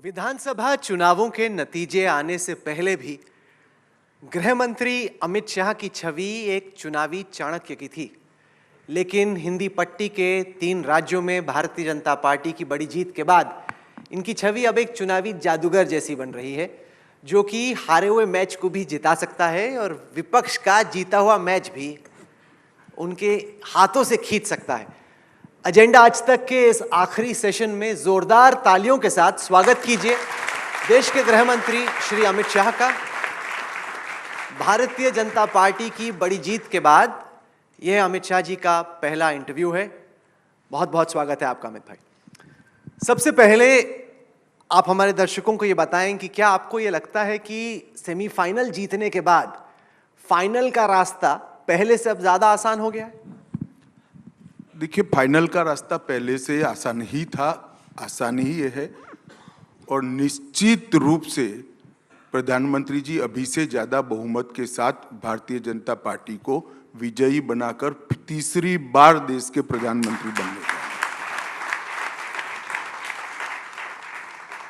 विधानसभा चुनावों के नतीजे आने से पहले भी गृह मंत्री अमित शाह की छवि एक चुनावी चाणक्य की थी, लेकिन हिंदी पट्टी के 3 राज्यों में भारतीय जनता पार्टी की बड़ी जीत के बाद इनकी छवि अब एक चुनावी जादूगर जैसी बन रही है, जो कि हारे हुए मैच को भी जिता सकता है और विपक्ष का जीता हुआ मैच भी उनके हाथों से खींच सकता है। एजेंडा आज तक के इस आखिरी सेशन में जोरदार तालियों के साथ स्वागत कीजिए देश के गृह मंत्री श्री अमित शाह का। भारतीय जनता पार्टी की बड़ी जीत के बाद यह अमित शाह जी का पहला इंटरव्यू है। बहुत बहुत स्वागत है आपका अमित भाई। सबसे पहले आप हमारे दर्शकों को यह बताएं कि क्या आपको यह लगता है कि सेमीफाइनल जीतने के बाद फाइनल का रास्ता पहले से अब ज्यादा आसान हो गया है? देखिए, फाइनल का रास्ता पहले से आसान ही था, आसान ही है और निश्चित रूप से प्रधानमंत्री जी अभी से ज्यादा बहुमत के साथ भारतीय जनता पार्टी को विजयी बनाकर तीसरी बार देश के प्रधानमंत्री बनने का।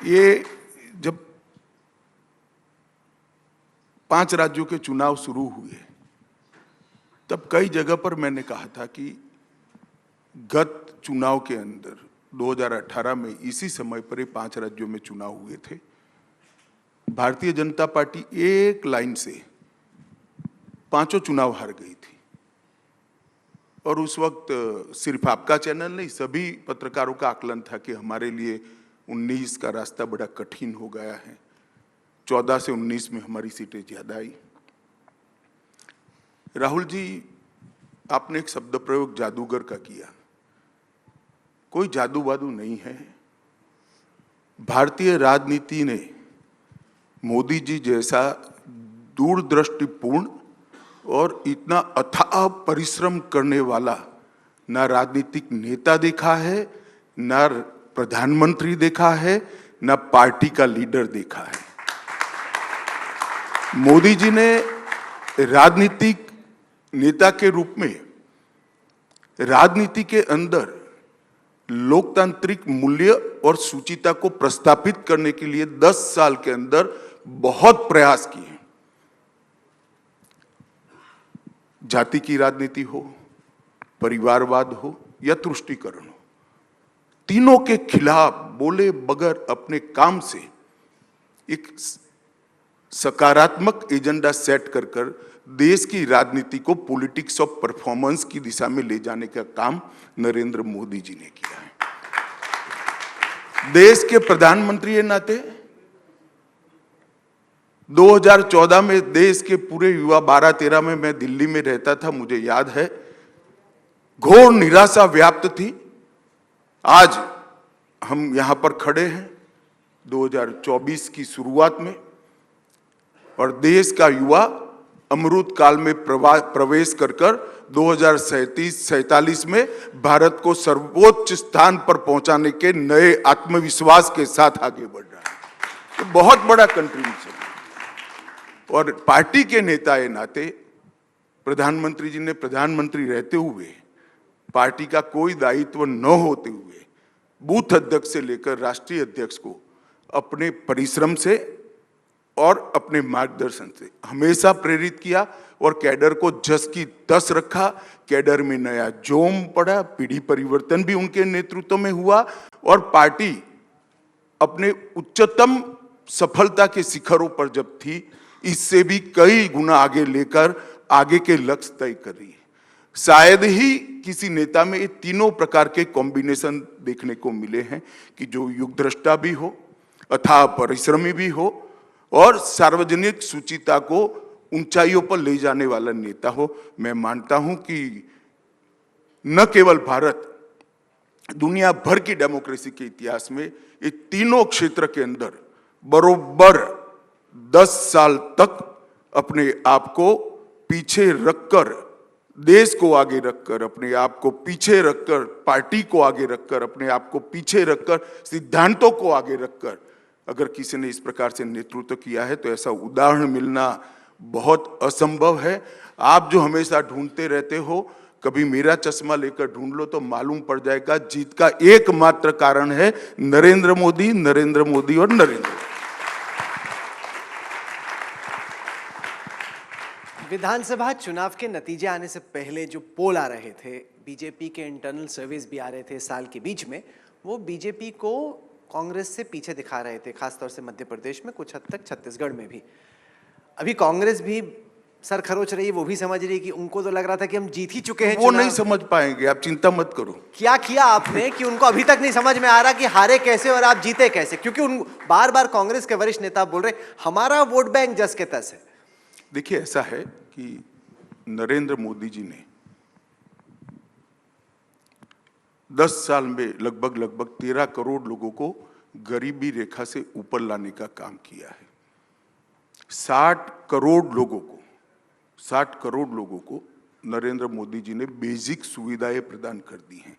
ये जब 5 राज्यों के चुनाव शुरू हुए तब कई जगह पर मैंने कहा था कि गत चुनाव के अंदर 2018 में इसी समय पर 5 राज्यों में चुनाव हुए थे, भारतीय जनता पार्टी एक लाइन से 5 चुनाव हार गई थी। और उस वक्त सिर्फ आपका चैनल नहीं, सभी पत्रकारों का आकलन था कि हमारे लिए 19 का रास्ता बड़ा कठिन हो गया है। 14 से 19 में हमारी सीटें ज्यादा आई। राहुल जी, आपने एक शब्द प्रयोग जादूगर का किया। कोई जादू वादू नहीं है। भारतीय राजनीति ने मोदी जी जैसा दूरदृष्टिपूर्ण और इतना अथाह परिश्रम करने वाला ना राजनीतिक नेता देखा है, ना प्रधानमंत्री देखा है, ना पार्टी का लीडर देखा है। मोदी जी ने राजनीतिक नेता के रूप में राजनीति के अंदर लोकतांत्रिक मूल्य और शुचिता को प्रस्थापित करने के लिए 10 साल के अंदर बहुत प्रयास किए। जाति की राजनीति हो, परिवारवाद हो या तुष्टीकरण हो, तीनों के खिलाफ बोले बगैर अपने काम से एक सकारात्मक एजेंडा सेट कर देश की राजनीति को पॉलिटिक्स ऑफ परफॉर्मेंस की दिशा में ले जाने का काम नरेंद्र मोदी जी ने किया है। देश के प्रधानमंत्री के नाते 2014 में देश के पूरे युवा 12-13 में मैं दिल्ली में रहता था, मुझे याद है, घोर निराशा व्याप्त थी। आज हम यहां पर खड़े हैं 2024 की शुरुआत में और देश का युवा अमृत काल में प्रवेश कर 2047 में भारत को सर्वोच्च स्थान पर पहुंचाने के नए आत्मविश्वास के साथ आगे बढ़ रहा है। तो बहुत बड़ा कंट्रीब्यूशन है। और पार्टी के नेता के नाते प्रधानमंत्री जी ने प्रधानमंत्री रहते हुए पार्टी का कोई दायित्व न होते हुए बूथ अध्यक्ष से लेकर राष्ट्रीय अध्यक्ष को अपने परिश्रम से और अपने मार्गदर्शन से हमेशा प्रेरित किया और कैडर को जस की तस रखा। कैडर में नया जोम पड़ा, पीढ़ी परिवर्तन भी उनके नेतृत्व में हुआ और पार्टी अपने उच्चतम सफलता के शिखरों पर जब थी, इससे भी कई गुना आगे लेकर आगे के लक्ष्य तय कर रही है। शायद ही किसी नेता में ये तीनों प्रकार के कॉम्बिनेशन देखने को मिले हैं कि जो युगदृष्टा भी हो, अथाह परिश्रमी भी हो और सार्वजनिक शुचिता को ऊंचाइयों पर ले जाने वाला नेता हो। मैं मानता हूं कि न केवल भारत, दुनिया भर की डेमोक्रेसी के इतिहास में ये तीनों क्षेत्र के अंदर बरोबर 10 साल तक अपने आप को पीछे रखकर, देश को आगे रखकर, अपने आप को पीछे रखकर, पार्टी को आगे रखकर, अपने आप को पीछे रखकर, सिद्धांतों को आगे रखकर अगर किसी ने इस प्रकार से नेतृत्व किया है तो ऐसा उदाहरण मिलना बहुत असंभव है। आप जो हमेशा ढूंढते रहते हो कभी मेरा चश्मा लेकर ढूंढ लो तो मालूम पड़ जाएगा जीत का एकमात्र कारण है नरेंद्र मोदी, नरेंद्र मोदी और नरेंद्र मोदी। विधानसभा चुनाव के नतीजे आने से पहले जो पोल आ रहे थे, बीजेपी के इंटरनल सर्वेस भी आ रहे थे साल के बीच में, वो बीजेपी को कांग्रेस से पीछे दिखा रहे थे, खासतौर से मध्य प्रदेश में, कुछ हद तक छत्तीसगढ़ में भी। अभी कांग्रेस भी सर खरोच रही है, वो भी समझ रही है कि उनको तो लग रहा था कि हम जीत ही चुके हैं। वो नहीं समझ पाएंगे, आप चिंता मत करो। क्या किया आपने कि उनको अभी तक नहीं समझ में आ रहा कि हारे कैसे और आप जीते कैसे? क्योंकि उन बार बार कांग्रेस के वरिष्ठ नेता बोल रहे हमारा वोट बैंक जस के तस है। देखिए, ऐसा है कि नरेंद्र मोदी जी ने 10 साल में लगभग 13 करोड़ लोगों को गरीबी रेखा से ऊपर लाने का काम किया है। 60 करोड़ लोगों को नरेंद्र मोदी जी ने बेसिक सुविधाएं प्रदान कर दी हैं।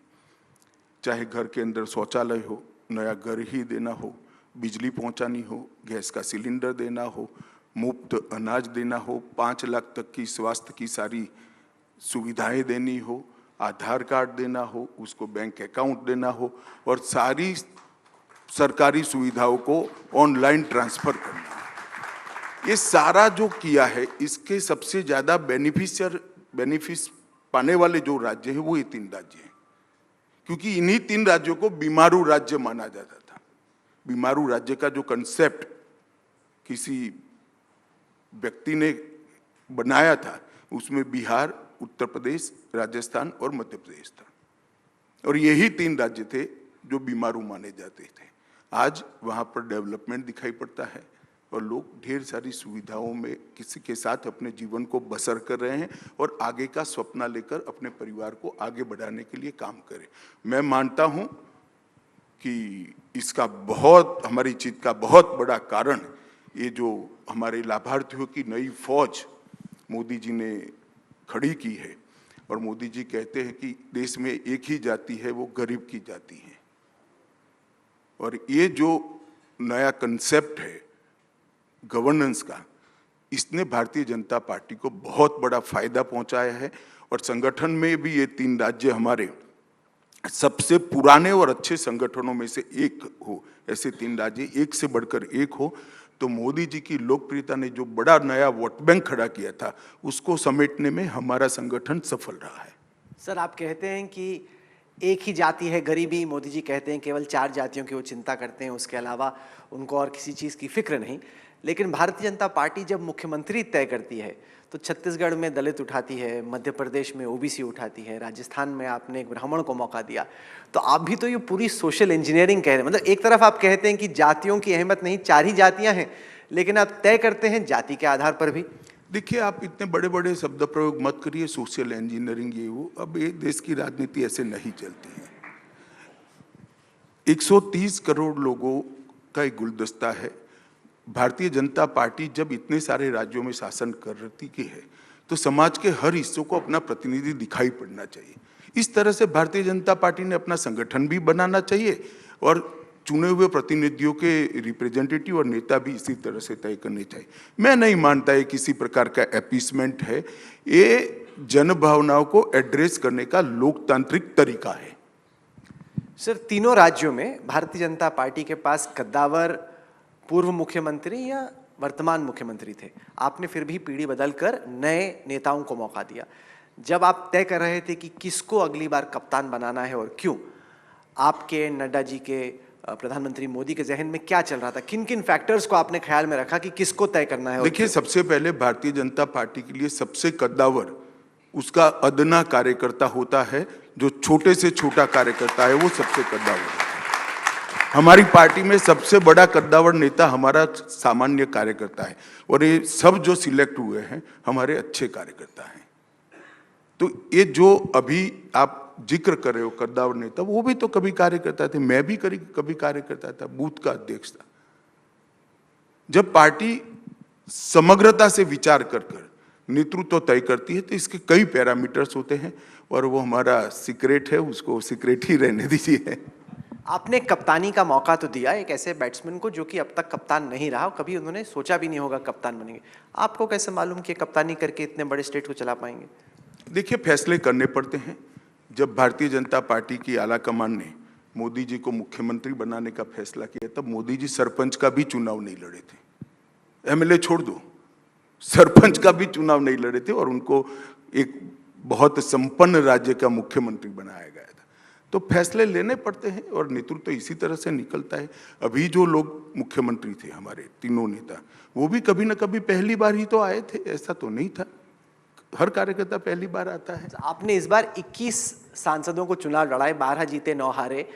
चाहे घर के अंदर शौचालय हो, नया घर ही देना हो, बिजली पहुंचानी हो, गैस का सिलेंडर देना हो, मुफ्त अनाज देना हो, 5 लाख तक की स्वास्थ्य की सारी सुविधाएं देनी हो, आधार कार्ड देना हो, उसको बैंक अकाउंट देना हो और सारी सरकारी सुविधाओं को ऑनलाइन ट्रांसफर करना हो। ये सारा जो किया है, इसके सबसे ज्यादा बेनिफिट पाने वाले जो राज्य हैं वो ये 3 राज्य हैं, क्योंकि इन्हीं 3 राज्यों को बीमारू राज्य माना जाता था। बीमारू राज्य का जो कंसेप्ट किसी व्यक्ति ने बनाया था, उसमें बिहार, उत्तर प्रदेश, राजस्थान और मध्य प्रदेश था, और यही 3 राज्य थे जो बीमारू माने जाते थे। आज वहां पर डेवलपमेंट दिखाई पड़ता है और लोग ढेर सारी सुविधाओं में किसी के साथ अपने जीवन को बसर कर रहे हैं और आगे का सपना लेकर अपने परिवार को आगे बढ़ाने के लिए काम करें। मैं मानता हूं कि इसका हमारी जीत का बहुत बड़ा कारण ये जो हमारे लाभार्थियों की नई फौज मोदी जी ने खड़ी की है। और मोदी जी कहते हैं कि देश में एक ही जाति है, वो गरीब की जाति है। और ये जो नया कंसेप्ट है गवर्नेंस का, इसने भारतीय जनता पार्टी को बहुत बड़ा फायदा पहुंचाया है। और संगठन में भी ये 3 राज्य हमारे सबसे पुराने और अच्छे संगठनों में से एक हो, ऐसे 3 राज्य एक से बढ़कर एक हो, तो मोदी जी की लोकप्रियता ने जो बड़ा नया वोट बैंक खड़ा किया था, उसको समेटने में हमारा संगठन सफल रहा है। सर, आप कहते हैं कि एक ही जाति है गरीबी, मोदी जी कहते हैं केवल 4 जातियों की वो चिंता करते हैं, उसके अलावा उनको और किसी चीज़ की फिक्र नहीं। लेकिन भारतीय जनता पार्टी जब मुख्यमंत्री तय करती है तो छत्तीसगढ़ में दलित उठाती है, मध्य प्रदेश में ओबीसी उठाती है, राजस्थान में आपने एक ब्राह्मण को मौका दिया। तो आप भी तो ये पूरी सोशल इंजीनियरिंग कह रहे हैं। मतलब एक तरफ आप कहते हैं कि जातियों की अहमियत नहीं, 4 ही जातियां हैं, लेकिन आप तय करते हैं जाति के आधार पर भी। देखिए, आप इतने बड़े बड़े शब्द प्रयोग मत करिए, सोशल इंजीनियरिंग ये वो। अब ये देश की राजनीति ऐसे नहीं चलती है। 130 करोड़ लोगों का एक गुलदस्ता है। भारतीय जनता पार्टी जब इतने सारे राज्यों में शासन कर रही है, तो समाज के हर हिस्सों को अपना प्रतिनिधि दिखाई पड़ना चाहिए। इस तरह से भारतीय जनता पार्टी ने अपना संगठन भी बनाना चाहिए और चुने हुए प्रतिनिधियों के रिप्रेजेंटेटिव और नेता भी इसी तरह से तय करने चाहिए। मैं नहीं मानता ये किसी प्रकार का अपीसमेंट है, ये जन भावनाओं को एड्रेस करने का लोकतांत्रिक तरीका है। सर, तीनों राज्यों में भारतीय जनता पार्टी के पास कद्दावर पूर्व मुख्यमंत्री या वर्तमान मुख्यमंत्री थे। आपने फिर भी पीढ़ी बदलकर नए नेताओं को मौका दिया। जब आप तय कर रहे थे कि किसको अगली बार कप्तान बनाना है और क्यों, आपके, नड्डा जी के, प्रधानमंत्री मोदी के जहन में क्या चल रहा था? किन किन फैक्टर्स को आपने ख्याल में रखा कि किसको तय करना है? देखिए, सबसे पहले भारतीय जनता पार्टी के लिए सबसे कद्दावर उसका अदना कार्यकर्ता होता है। जो छोटे से छोटा कार्यकर्ता है वो सबसे कद्दावर है। हमारी पार्टी में सबसे बड़ा कद्दावर नेता हमारा सामान्य कार्यकर्ता है और ये सब जो सिलेक्ट हुए हैं हमारे अच्छे कार्यकर्ता हैं। तो ये जो अभी आप जिक्र कर रहे हो कद्दावर नेता, वो भी तो कभी कार्यकर्ता थे, मैं भी कभी कार्यकर्ता था, बूथ का अध्यक्ष था। जब पार्टी समग्रता से विचार कर नेतृत्व तय करती है तो इसके कई पैरामीटर्स होते हैं और वो हमारा सीक्रेट है, उसको सीक्रेट ही रहने दीजिए। आपने कप्तानी का मौका तो दिया एक ऐसे बैट्समैन को जो कि अब तक कप्तान नहीं रहा, कभी उन्होंने सोचा भी नहीं होगा कप्तान बनेंगे। आपको कैसे मालूम कि कप्तानी करके इतने बड़े स्टेट को चला पाएंगे? देखिए, फैसले करने पड़ते हैं। जब भारतीय जनता पार्टी की आला कमान ने मोदी जी को मुख्यमंत्री बनाने का फैसला किया, तब मोदी जी सरपंच का भी चुनाव नहीं लड़े थे। एमएलए छोड़ दो, सरपंच का भी चुनाव नहीं लड़े थे और उनको एक बहुत संपन्न राज्य का मुख्यमंत्री बनाया गया था। तो फैसले लेने पड़ते हैं और नेतृत्व तो इसी तरह से निकलता है। अभी जो लोग मुख्यमंत्री थे, हमारे तीनों नेता, वो भी कभी ना कभी पहली बार ही तो आए थे, ऐसा तो नहीं था। हर कार्यकर्ता पहली बार आता है। आपने इस बार 21 सांसदों को चुनाव लड़ाए, 12 जीते 9 हारे।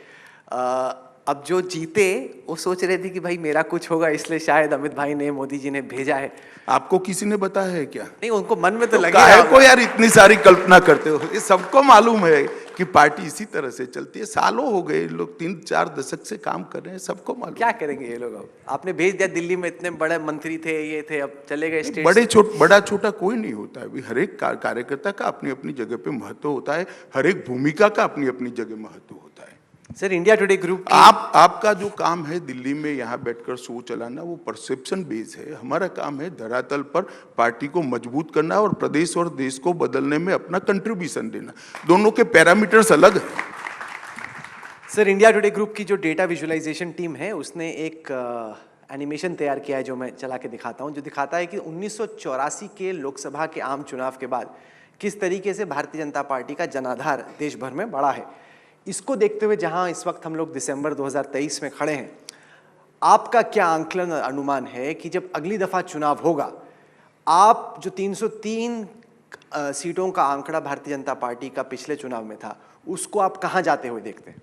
अब जो जीते वो सोच रहे थे कि भाई मेरा कुछ होगा, इसलिए शायद अमित भाई ने, मोदी जी ने भेजा है। आपको किसी ने बताया है क्या? नहीं, उनको मन में तो लगे काहे को यार इतनी सारी कल्पना करते हो? ये सबको मालूम है कि पार्टी इसी तरह से चलती है। सालों हो गए, लोग 3-4 दशक से काम कर रहे हैं, सबको मालूम। क्या करेंगे ये लोग? अब आपने भेज दिया, दिल्ली में इतने बड़े मंत्री थे, ये थे, अब चले गए स्टेट। बड़ा छोटा कोई नहीं होता है। हर एक कार्यकर्ता का अपनी अपनी जगह पे महत्व होता है, हर एक भूमिका का अपनी अपनी जगह महत्व होता है। सर, इंडिया टुडे ग्रुप आपका जो काम है दिल्ली में यहाँ बैठकर शो चलाना, वो परसेप्शन बेस है। हमारा काम है धरातल पर पार्टी को मजबूत करना और प्रदेश और देश को बदलने में अपना कंट्रीब्यूशन देना। दोनों के पैरामीटर्स अलग हैं। सर, इंडिया टुडे ग्रुप की जो डेटा विजुअलाइजेशन टीम है, उसने एक एनिमेशन तैयार किया है जो मैं चला के दिखाता हूं, जो दिखाता है कि 1984 के लोकसभा के आम चुनाव के बाद किस तरीके से भारतीय जनता पार्टी का जनाधार देश भर में बढ़ा है। इसको देखते हुए जहां इस वक्त हम लोग दिसंबर 2023 में खड़े हैं, आपका क्या आंकलन अनुमान है कि जब अगली दफा चुनाव होगा, आप जो 303 सीटों का आंकड़ा भारतीय जनता पार्टी का पिछले चुनाव में था, उसको आप कहां जाते हुए देखते हैं?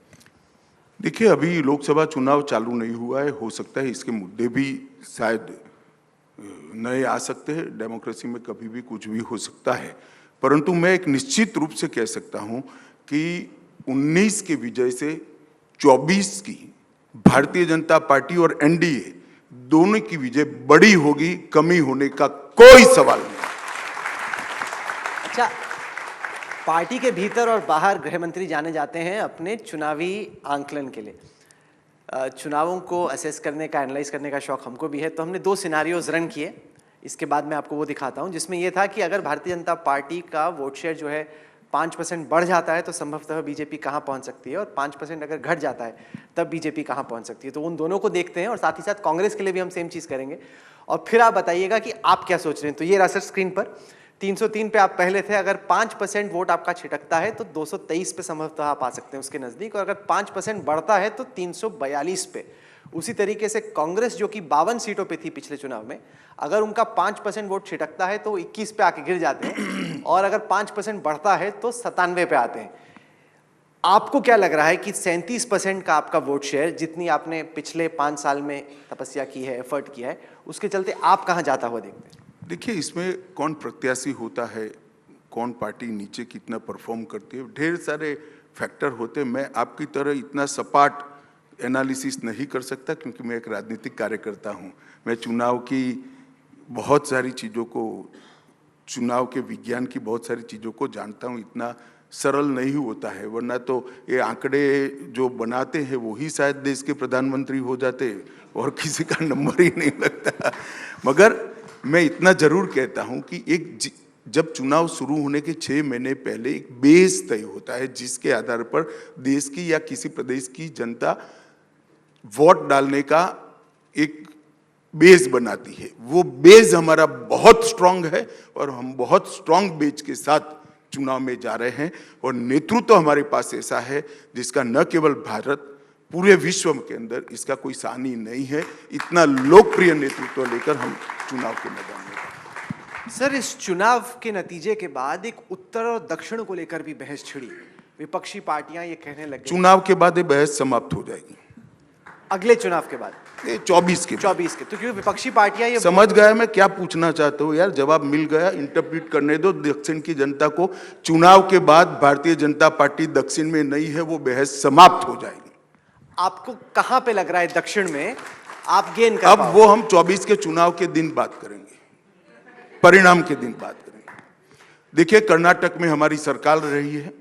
देखिए, अभी लोकसभा चुनाव चालू नहीं हुआ है, हो सकता है इसके मुद्दे भी शायद नए आ सकते हैं। डेमोक्रेसी में कभी भी कुछ भी हो सकता है, परंतु मैं एक निश्चित रूप से कह सकता हूं कि 19 के विजय से 24 की भारतीय जनता पार्टी और एनडीए दोनों की विजय बड़ी होगी, कमी होने का कोई सवाल नहीं। अच्छा, पार्टी के भीतर और बाहर गृह मंत्री जाने जाते हैं अपने चुनावी आंकलन के लिए। चुनावों को असेस करने का, एनालाइज करने का शौक हमको भी है, तो हमने 2 सिनारियोज रन किए। इसके बाद मैं आपको वो दिखाता हूं, जिसमें यह था कि अगर भारतीय जनता पार्टी का वोट शेयर जो है 5% बढ़ जाता है तो संभवतः बीजेपी कहां पहुंच सकती है, और 5% अगर घट जाता है तब बीजेपी कहां पहुंच सकती है। तो उन दोनों को देखते हैं और साथ ही साथ कांग्रेस के लिए भी हम सेम चीज करेंगे, और फिर आप बताइएगा कि आप क्या सोच रहे हैं। तो ये रहा सर स्क्रीन पर, 303 पे आप पहले थे। अगर 5% वोट आपका छिटकता है तो 223 पे संभवतः आप आ सकते हैं उसके नजदीक, और अगर 5% बढ़ता है तो 342 पे। उसी तरीके से कांग्रेस जो कि 52 सीटों पे थी पिछले चुनाव में, अगर उनका 5% वोट छिटकता है तो 21 पे आके गिर जाते हैं, और अगर 5% बढ़ता है तो 97 पे आते हैं। आपको क्या लग रहा है कि 37% का आपका वोट शेयर, जितनी आपने पिछले 5 साल में तपस्या की है, एफर्ट किया है, उसके चलते आप कहां जाता हुआ देखते हैं? देखिए, इसमें कौन प्रत्याशी होता है, कौन पार्टी नीचे कितना परफॉर्म करती है, ढेर सारे फैक्टर होते हैं। मैं आपकी तरह इतना सपाट एनालिसिस नहीं कर सकता, क्योंकि मैं एक राजनीतिक कार्यकर्ता हूँ। मैं चुनाव की बहुत सारी चीज़ों को, चुनाव के विज्ञान की बहुत सारी चीज़ों को जानता हूँ। इतना सरल नहीं होता है, वरना तो ये आंकड़े जो बनाते हैं वो ही शायद देश के प्रधानमंत्री हो जाते और किसी का नंबर ही नहीं लगता। मगर मैं इतना जरूर कहता हूँ कि जब चुनाव शुरू होने के 6 महीने पहले एक बेस तय होता है, जिसके आधार पर देश की या किसी प्रदेश की जनता वोट डालने का एक बेस बनाती है। वो बेस हमारा बहुत स्ट्रांग है और हम बहुत स्ट्रांग बेस के साथ चुनाव में जा रहे हैं, और नेतृत्व हमारे पास ऐसा है जिसका न केवल भारत, पूरे विश्व के अंदर इसका कोई सानी नहीं है। इतना लोकप्रिय नेतृत्व लेकर हम चुनाव के मैदान में। सर, इस चुनाव के नतीजे के बाद एक उत्तर और दक्षिण को लेकर भी बहस छिड़ी। विपक्षी पार्टियां ये कहने लग गई, चुनाव के बाद ये बहस समाप्त हो जाएगी। अगले चुनाव के बाद 24 के तो क्योंकि विपक्षी पार्टियां ये समझ गया मैं क्या पूछना चाहते हो यार, जवाब मिल गया। इंटरप्रेट करने दो दक्षिण की जनता को। चुनाव के बाद भारतीय जनता पार्टी दक्षिण में नहीं है, वो बहस समाप्त हो जाएगी। आपको कहां पे लग रहा है दक्षिण में आप गेन कर अब पाओगे? वो हम 24 के चुनाव के दिन बात करेंगे, परिणाम के दिन बात करेंगे। देखिए, कर्नाटक में हमारी सरकार रही है,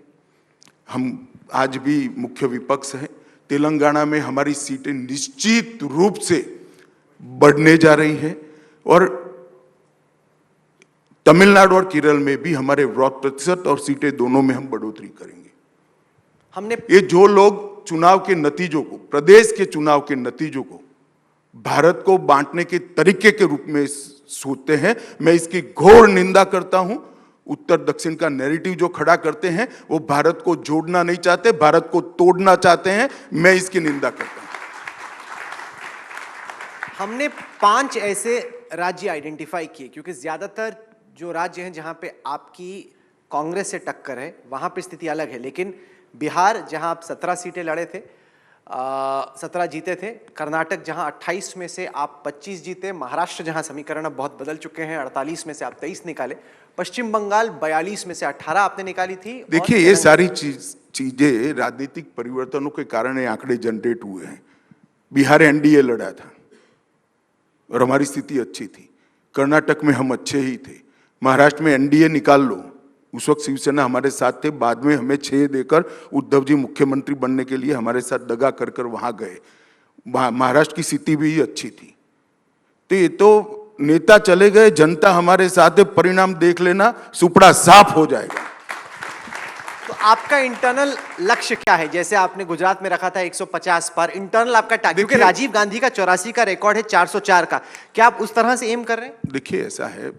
हम आज भी मुख्य विपक्ष हैं। तेलंगाना में हमारी सीटें निश्चित रूप से बढ़ने जा रही हैं, और तमिलनाडु और केरल में भी हमारे वोट प्रतिशत और सीटें दोनों में हम बढ़ोतरी करेंगे। हमने ये जो लोग चुनाव के नतीजों को, प्रदेश के चुनाव के नतीजों को भारत को बांटने के तरीके के रूप में सोचते हैं, मैं इसकी घोर निंदा करता हूं। उत्तर दक्षिण का नैरेटिव जो खड़ा करते हैं वो भारत को जोड़ना नहीं चाहते, भारत को तोड़ना चाहते हैं। मैं इसकी निंदा करता हूं। हमने 5 ऐसे राज्य आइडेंटिफाई किए, क्योंकि ज्यादातर जो राज्य हैं जहां पे आपकी कांग्रेस से टक्कर है वहां पे स्थिति अलग है। लेकिन बिहार जहां आप 17 सीटें लड़े थे, 17 जीते थे, कर्नाटक जहां 28 में से आप 25 जीते, महाराष्ट्र जहां समीकरण अब बहुत बदल चुके हैं, 48 में से आप 23 निकाले, पश्चिम बंगाल 42 में से 18 आपने निकाली थी। देखिए, ये सारी चीजें राजनीतिक परिवर्तनों के कारण ये आंकड़े जनरेट हुए हैं। बिहार एनडीए लड़ा था और हमारी स्थिति अच्छी थी। कर्नाटक में हम अच्छे ही थे। महाराष्ट्र में एनडीए निकाल लो, उस वक्त शिवसेना हमारे साथ थे। बाद में हमें 6 देकर उद्धव जी मुख्यमंत्री बनने के लिए हमारे साथ दगा कर कर वहां गए। महाराष्ट्र की स्थिति भी अच्छी थी। तो ये तो नेता चले गए, जनता हमारे साथ है, परिणाम देख लेना, सुपड़ा साफ हो जाएगा। तो आपका इंटरनल लक्ष्य क्या है? जैसे आपने गुजरात में रखा था 150 पर, इंटरनल आपका टारगेट, क्योंकि राजीव गांधी का 84 का रिकॉर्ड है 404 का, क्या आप उस तरह से एम कर रहे हैं? देखिए, ऐसा है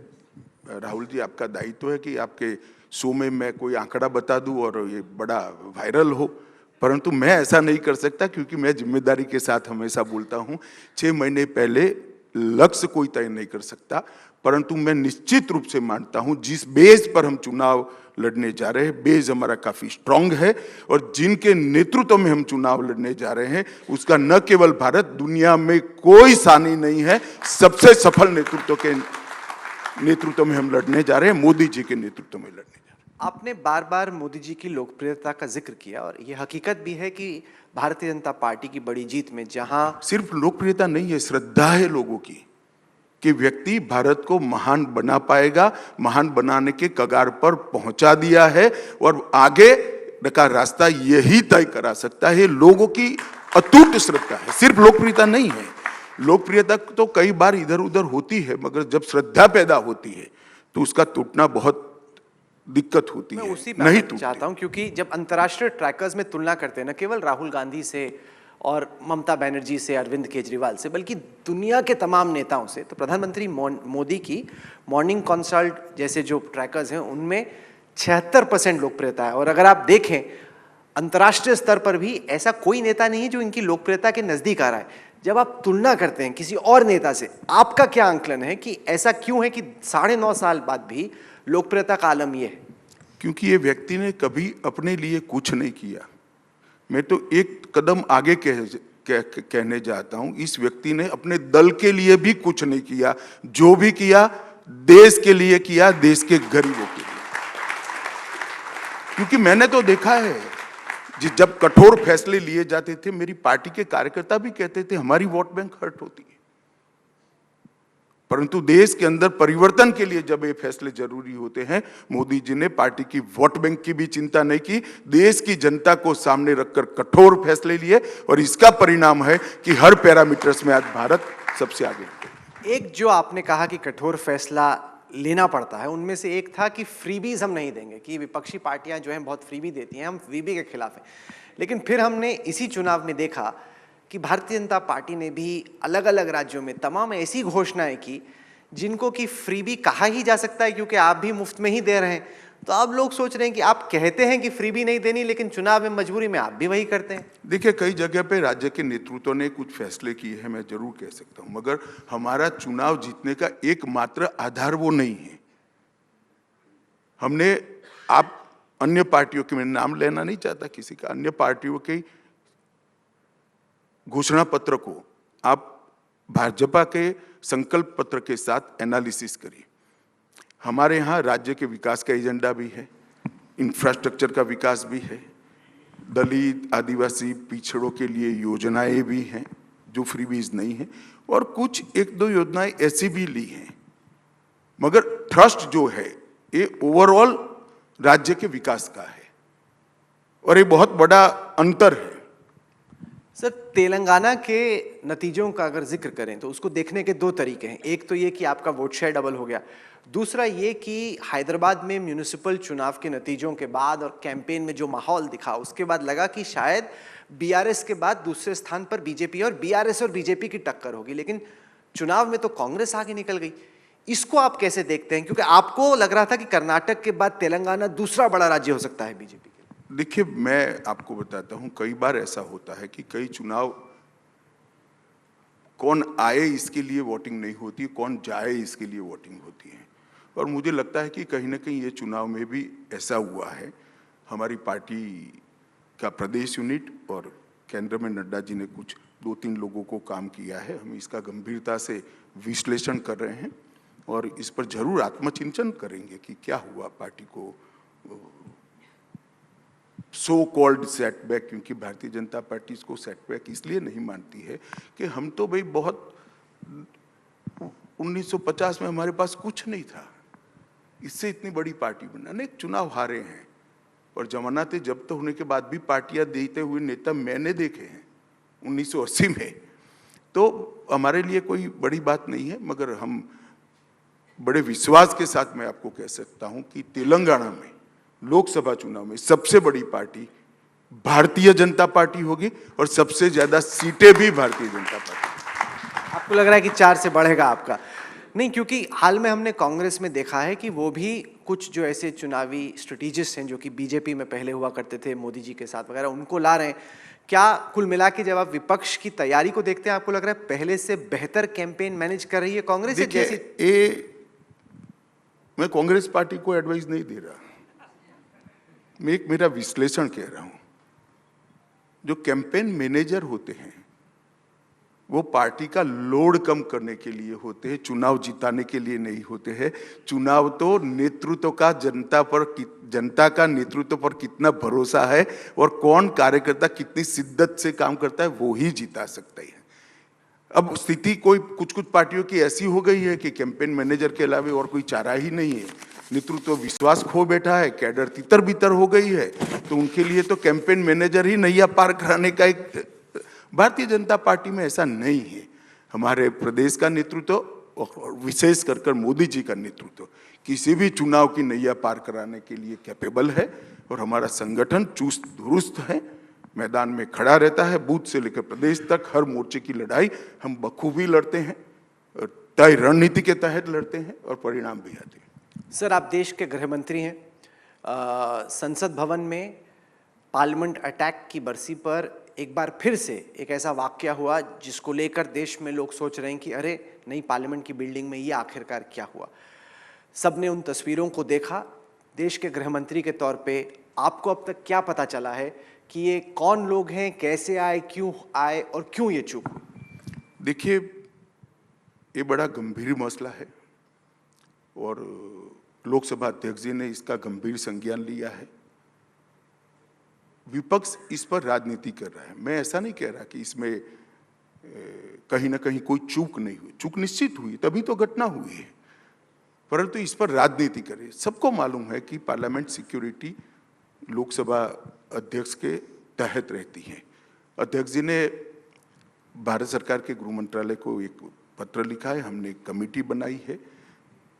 राहुल जी, आपका दायित्व है कि आपके शो में मैं कोई आंकड़ा बता दूं और ये बड़ा वायरल हो, परंतु मैं ऐसा नहीं कर सकता, क्योंकि मैं जिम्मेदारी के साथ हमेशा बोलता हूं। 6 महीने पहले लक्ष्य कोई तय नहीं कर सकता, परंतु मैं निश्चित रूप से मानता हूं जिस बेस पर हम चुनाव लड़ने जा रहे हैं, बेस हमारा काफी स्ट्रांग है, और जिनके नेतृत्व में हम चुनाव लड़ने जा रहे हैं उसका न केवल भारत, दुनिया में कोई सानी नहीं है। सबसे सफल नेतृत्व में हम लड़ने जा रहे हैं, मोदी जी के नेतृत्व में लड़ने जा रहे हैं। आपने बार बार मोदी जी की लोकप्रियता का जिक्र किया, और यह हकीकत भी है कि भारतीय जनता पार्टी की बड़ी जीत में जहां सिर्फ लोकप्रियता नहीं है, श्रद्धा है लोगों की कि व्यक्ति भारत को महान बना पाएगा, महान बनाने के कगार पर पहुंचा दिया है, और आगे का रास्ता यही तय करा सकता है। लोगों की अटूट श्रद्धा है, सिर्फ लोकप्रियता नहीं है। लोकप्रियता तो कई बार इधर उधर होती है, मगर जब श्रद्धा पैदा होती है तो उसका टूटना बहुत दिक्कत होती है। उसी पे नहीं चाहता हूं, क्योंकि जब अंतर्राष्ट्रीय ट्रैकर्स में तुलना करते हैं, न केवल राहुल गांधी से और ममता बनर्जी से, अरविंद केजरीवाल से, बल्कि दुनिया के तमाम नेताओं से, तो प्रधानमंत्री मोदी की मॉर्निंग कंसल्ट जैसे जो ट्रैकर्स हैं उनमें 76% लोकप्रियता है। और अगर आप देखें अंतर्राष्ट्रीय स्तर पर भी ऐसा कोई नेता नहीं है जो इनकी लोकप्रियता के नजदीक आ रहा है। जब आप तुलना करते हैं किसी और नेता से, आपका क्या आंकलन है कि ऐसा क्यों है कि 9.5 साल बाद भी लोकप्रियता का आलम ये है? क्योंकि ये व्यक्ति ने कभी अपने लिए कुछ नहीं किया। मैं तो एक कदम आगे कहने जाता हूं, इस व्यक्ति ने अपने दल के लिए भी कुछ नहीं किया। जो भी किया देश के लिए किया, देश के गरीबों के लिए। क्योंकि मैंने तो देखा है जब कठोर फैसले लिए जाते थे, मेरी पार्टी के कार्यकर्ता भी कहते थे हमारी वोट बैंक हर्ट होती है, परंतु देश के अंदर परिवर्तन के लिए जब ये फैसले जरूरी होते हैं, मोदी जी ने पार्टी की वोट बैंक की भी चिंता नहीं की, देश की जनता को सामने रखकर कठोर फैसले लिए, और इसका परिणाम है कि हर पैरामीटर्स में आज भारत सबसे आगे है। एक जो आपने कहा कि कठोर फैसला लेना पड़ता है, उनमें से एक था कि फ्रीबीज हम नहीं देंगे, कि विपक्षी पार्टियां जो हैं बहुत फ्रीबी देती हैं, हम फ्रीबी के खिलाफ हैं। लेकिन फिर हमने इसी चुनाव में देखा कि भारतीय जनता पार्टी ने भी अलग अलग राज्यों में तमाम ऐसी घोषणाएं की जिनको कि फ्रीबी कहा ही जा सकता है, क्योंकि आप भी मुफ्त में ही दे रहे हैं। तो अब लोग सोच रहे हैं कि आप कहते हैं कि फ्रीबी नहीं देनी, लेकिन चुनाव में मजबूरी में आप भी वही करते हैं। देखिए, कई जगह पे राज्य के नेतृत्व ने कुछ फैसले किए हैं, मैं जरूर कह सकता हूं, मगर हमारा चुनाव जीतने का एकमात्र आधार वो नहीं है। हमने, आप अन्य पार्टियों के, मैं नाम लेना नहीं चाहता किसी का, अन्य पार्टियों के घोषणा पत्र को आप भाजपा के संकल्प पत्र के साथ एनालिसिस करिए। हमारे यहाँ राज्य के विकास का एजेंडा भी है, इंफ्रास्ट्रक्चर का विकास भी है, दलित आदिवासी पिछड़ों के लिए योजनाएं भी हैं जो फ्रीबीज नहीं है, और कुछ 1-2 योजनाएं ऐसी भी ली हैं, मगर थ्रस्ट जो है ये ओवरऑल राज्य के विकास का है, और ये बहुत बड़ा अंतर है। सर, तेलंगाना के नतीजों का अगर जिक्र करें तो उसको देखने के दो तरीके हैं। एक तो ये कि आपका वोट शेयर डबल हो गया, दूसरा ये कि हैदराबाद में म्यूनिसिपल चुनाव के नतीजों के बाद और कैंपेन में जो माहौल दिखा, उसके बाद लगा कि शायद बीआरएस के बाद दूसरे स्थान पर बीजेपी और बीआरएस और बीजेपी की टक्कर होगी, लेकिन चुनाव में तो कांग्रेस आगे निकल गई। इसको आप कैसे देखते हैं, क्योंकि आपको लग रहा था कि कर्नाटक के बाद तेलंगाना दूसरा बड़ा राज्य हो सकता है बीजेपी के लिए। देखिए, मैं आपको बताता हूं, कई बार ऐसा होता है कि कई चुनाव कौन आए इसके लिए वोटिंग नहीं होती, कौन जाए इसके लिए वोटिंग होती है। और मुझे लगता है कि कहीं ना कहीं ये चुनाव में भी ऐसा हुआ है। हमारी पार्टी का प्रदेश यूनिट और केंद्र में नड्डा जी ने कुछ 2-3 लोगों को काम किया है। हम इसका गंभीरता से विश्लेषण कर रहे हैं और इस पर जरूर आत्मचिंतन करेंगे कि क्या हुआ पार्टी को सो कॉल्ड सेटबैक, क्योंकि भारतीय जनता पार्टी इसको सेटबैक इसलिए नहीं मानती है कि हम तो भाई बहुत 1950 में हमारे पास कुछ नहीं था, इससे इतनी बड़ी पार्टी बना, अनेक चुनाव हारे हैं और जमानतें जब्त होने के बाद भी पार्टियां देते हुए नेता मैंने देखे हैं 1980 में। तो हमारे लिए कोई बड़ी बात नहीं है, मगर हम बड़े विश्वास के साथ मैं आपको कह सकता हूं कि तेलंगाना में लोकसभा चुनाव में सबसे बड़ी पार्टी भारतीय जनता पार्टी होगी और सबसे ज्यादा सीटें भी भारतीय जनता पार्टी। आपको लग रहा है कि 4 से बढ़ेगा आपका? नहीं, क्योंकि हाल में हमने कांग्रेस में देखा है कि वो भी कुछ जो ऐसे चुनावी स्ट्रेटेजिस्ट हैं जो कि बीजेपी में पहले हुआ करते थे मोदी जी के साथ वगैरह, उनको ला रहे हैं। क्या कुल मिला के जब आप विपक्ष की तैयारी को देखते हैं, आपको लग रहा है पहले से बेहतर कैंपेन मैनेज कर रही है कांग्रेस? देखिए, मैं कांग्रेस पार्टी को एडवाइस नहीं दे रहा, मैं एक मेरा विश्लेषण कह रहा हूं। जो कैंपेन मैनेजर होते हैं वो पार्टी का लोड कम करने के लिए होते हैं, चुनाव जिताने के लिए नहीं होते हैं। चुनाव तो नेतृत्व का जनता का नेतृत्व पर कितना भरोसा है और कौन कार्यकर्ता कितनी शिद्दत से काम करता है वो ही जिता सकता है। अब स्थिति कुछ पार्टियों की ऐसी हो गई है कि कैंपेन मैनेजर के अलावा और कोई चारा ही नहीं है, नेतृत्व विश्वास खो बैठा है, कैडर तितर बितर हो गई है, तो उनके लिए तो कैंपेन मैनेजर ही नैया पार कराने का एक। भारतीय जनता पार्टी में ऐसा नहीं है। हमारे प्रदेश का नेतृत्व और विशेष कर मोदी जी का नेतृत्व किसी भी चुनाव की नैया पार कराने के लिए कैपेबल है और हमारा संगठन चुस्त दुरुस्त है, मैदान में खड़ा रहता है, बूथ से लेकर प्रदेश तक हर मोर्चे की लड़ाई हम बखूबी लड़ते हैं, तय रणनीति के तहत लड़ते हैं और परिणाम भी आते हैं। सर, आप देश के गृह मंत्री हैं। संसद भवन में पार्लियामेंट अटैक की बरसी पर एक बार फिर से एक ऐसा वाकया हुआ जिसको लेकर देश में लोग सोच रहे हैं कि अरे नहीं, पार्लियामेंट की बिल्डिंग में ये आखिरकार क्या हुआ। सबने उन तस्वीरों को देखा। देश के गृह मंत्री के तौर पे आपको अब तक क्या पता चला है कि ये कौन लोग हैं, कैसे आए, क्यों आए और क्यों ये चूक हुई? देखिए, ये बड़ा गंभीर मसला है और लोकसभा अध्यक्ष जी ने इसका गंभीर संज्ञान लिया है। विपक्ष इस पर राजनीति कर रहा है। मैं ऐसा नहीं कह रहा कि इसमें कहीं ना कहीं कोई चूक नहीं हुई, चूक निश्चित हुई, तभी तो घटना हुई है, परंतु इस पर राजनीति करे। सबको मालूम है कि पार्लियामेंट सिक्योरिटी लोकसभा अध्यक्ष के तहत रहती है। अध्यक्ष जी ने भारत सरकार के गृह मंत्रालय को एक पत्र लिखा है, हमने एक कमेटी बनाई है,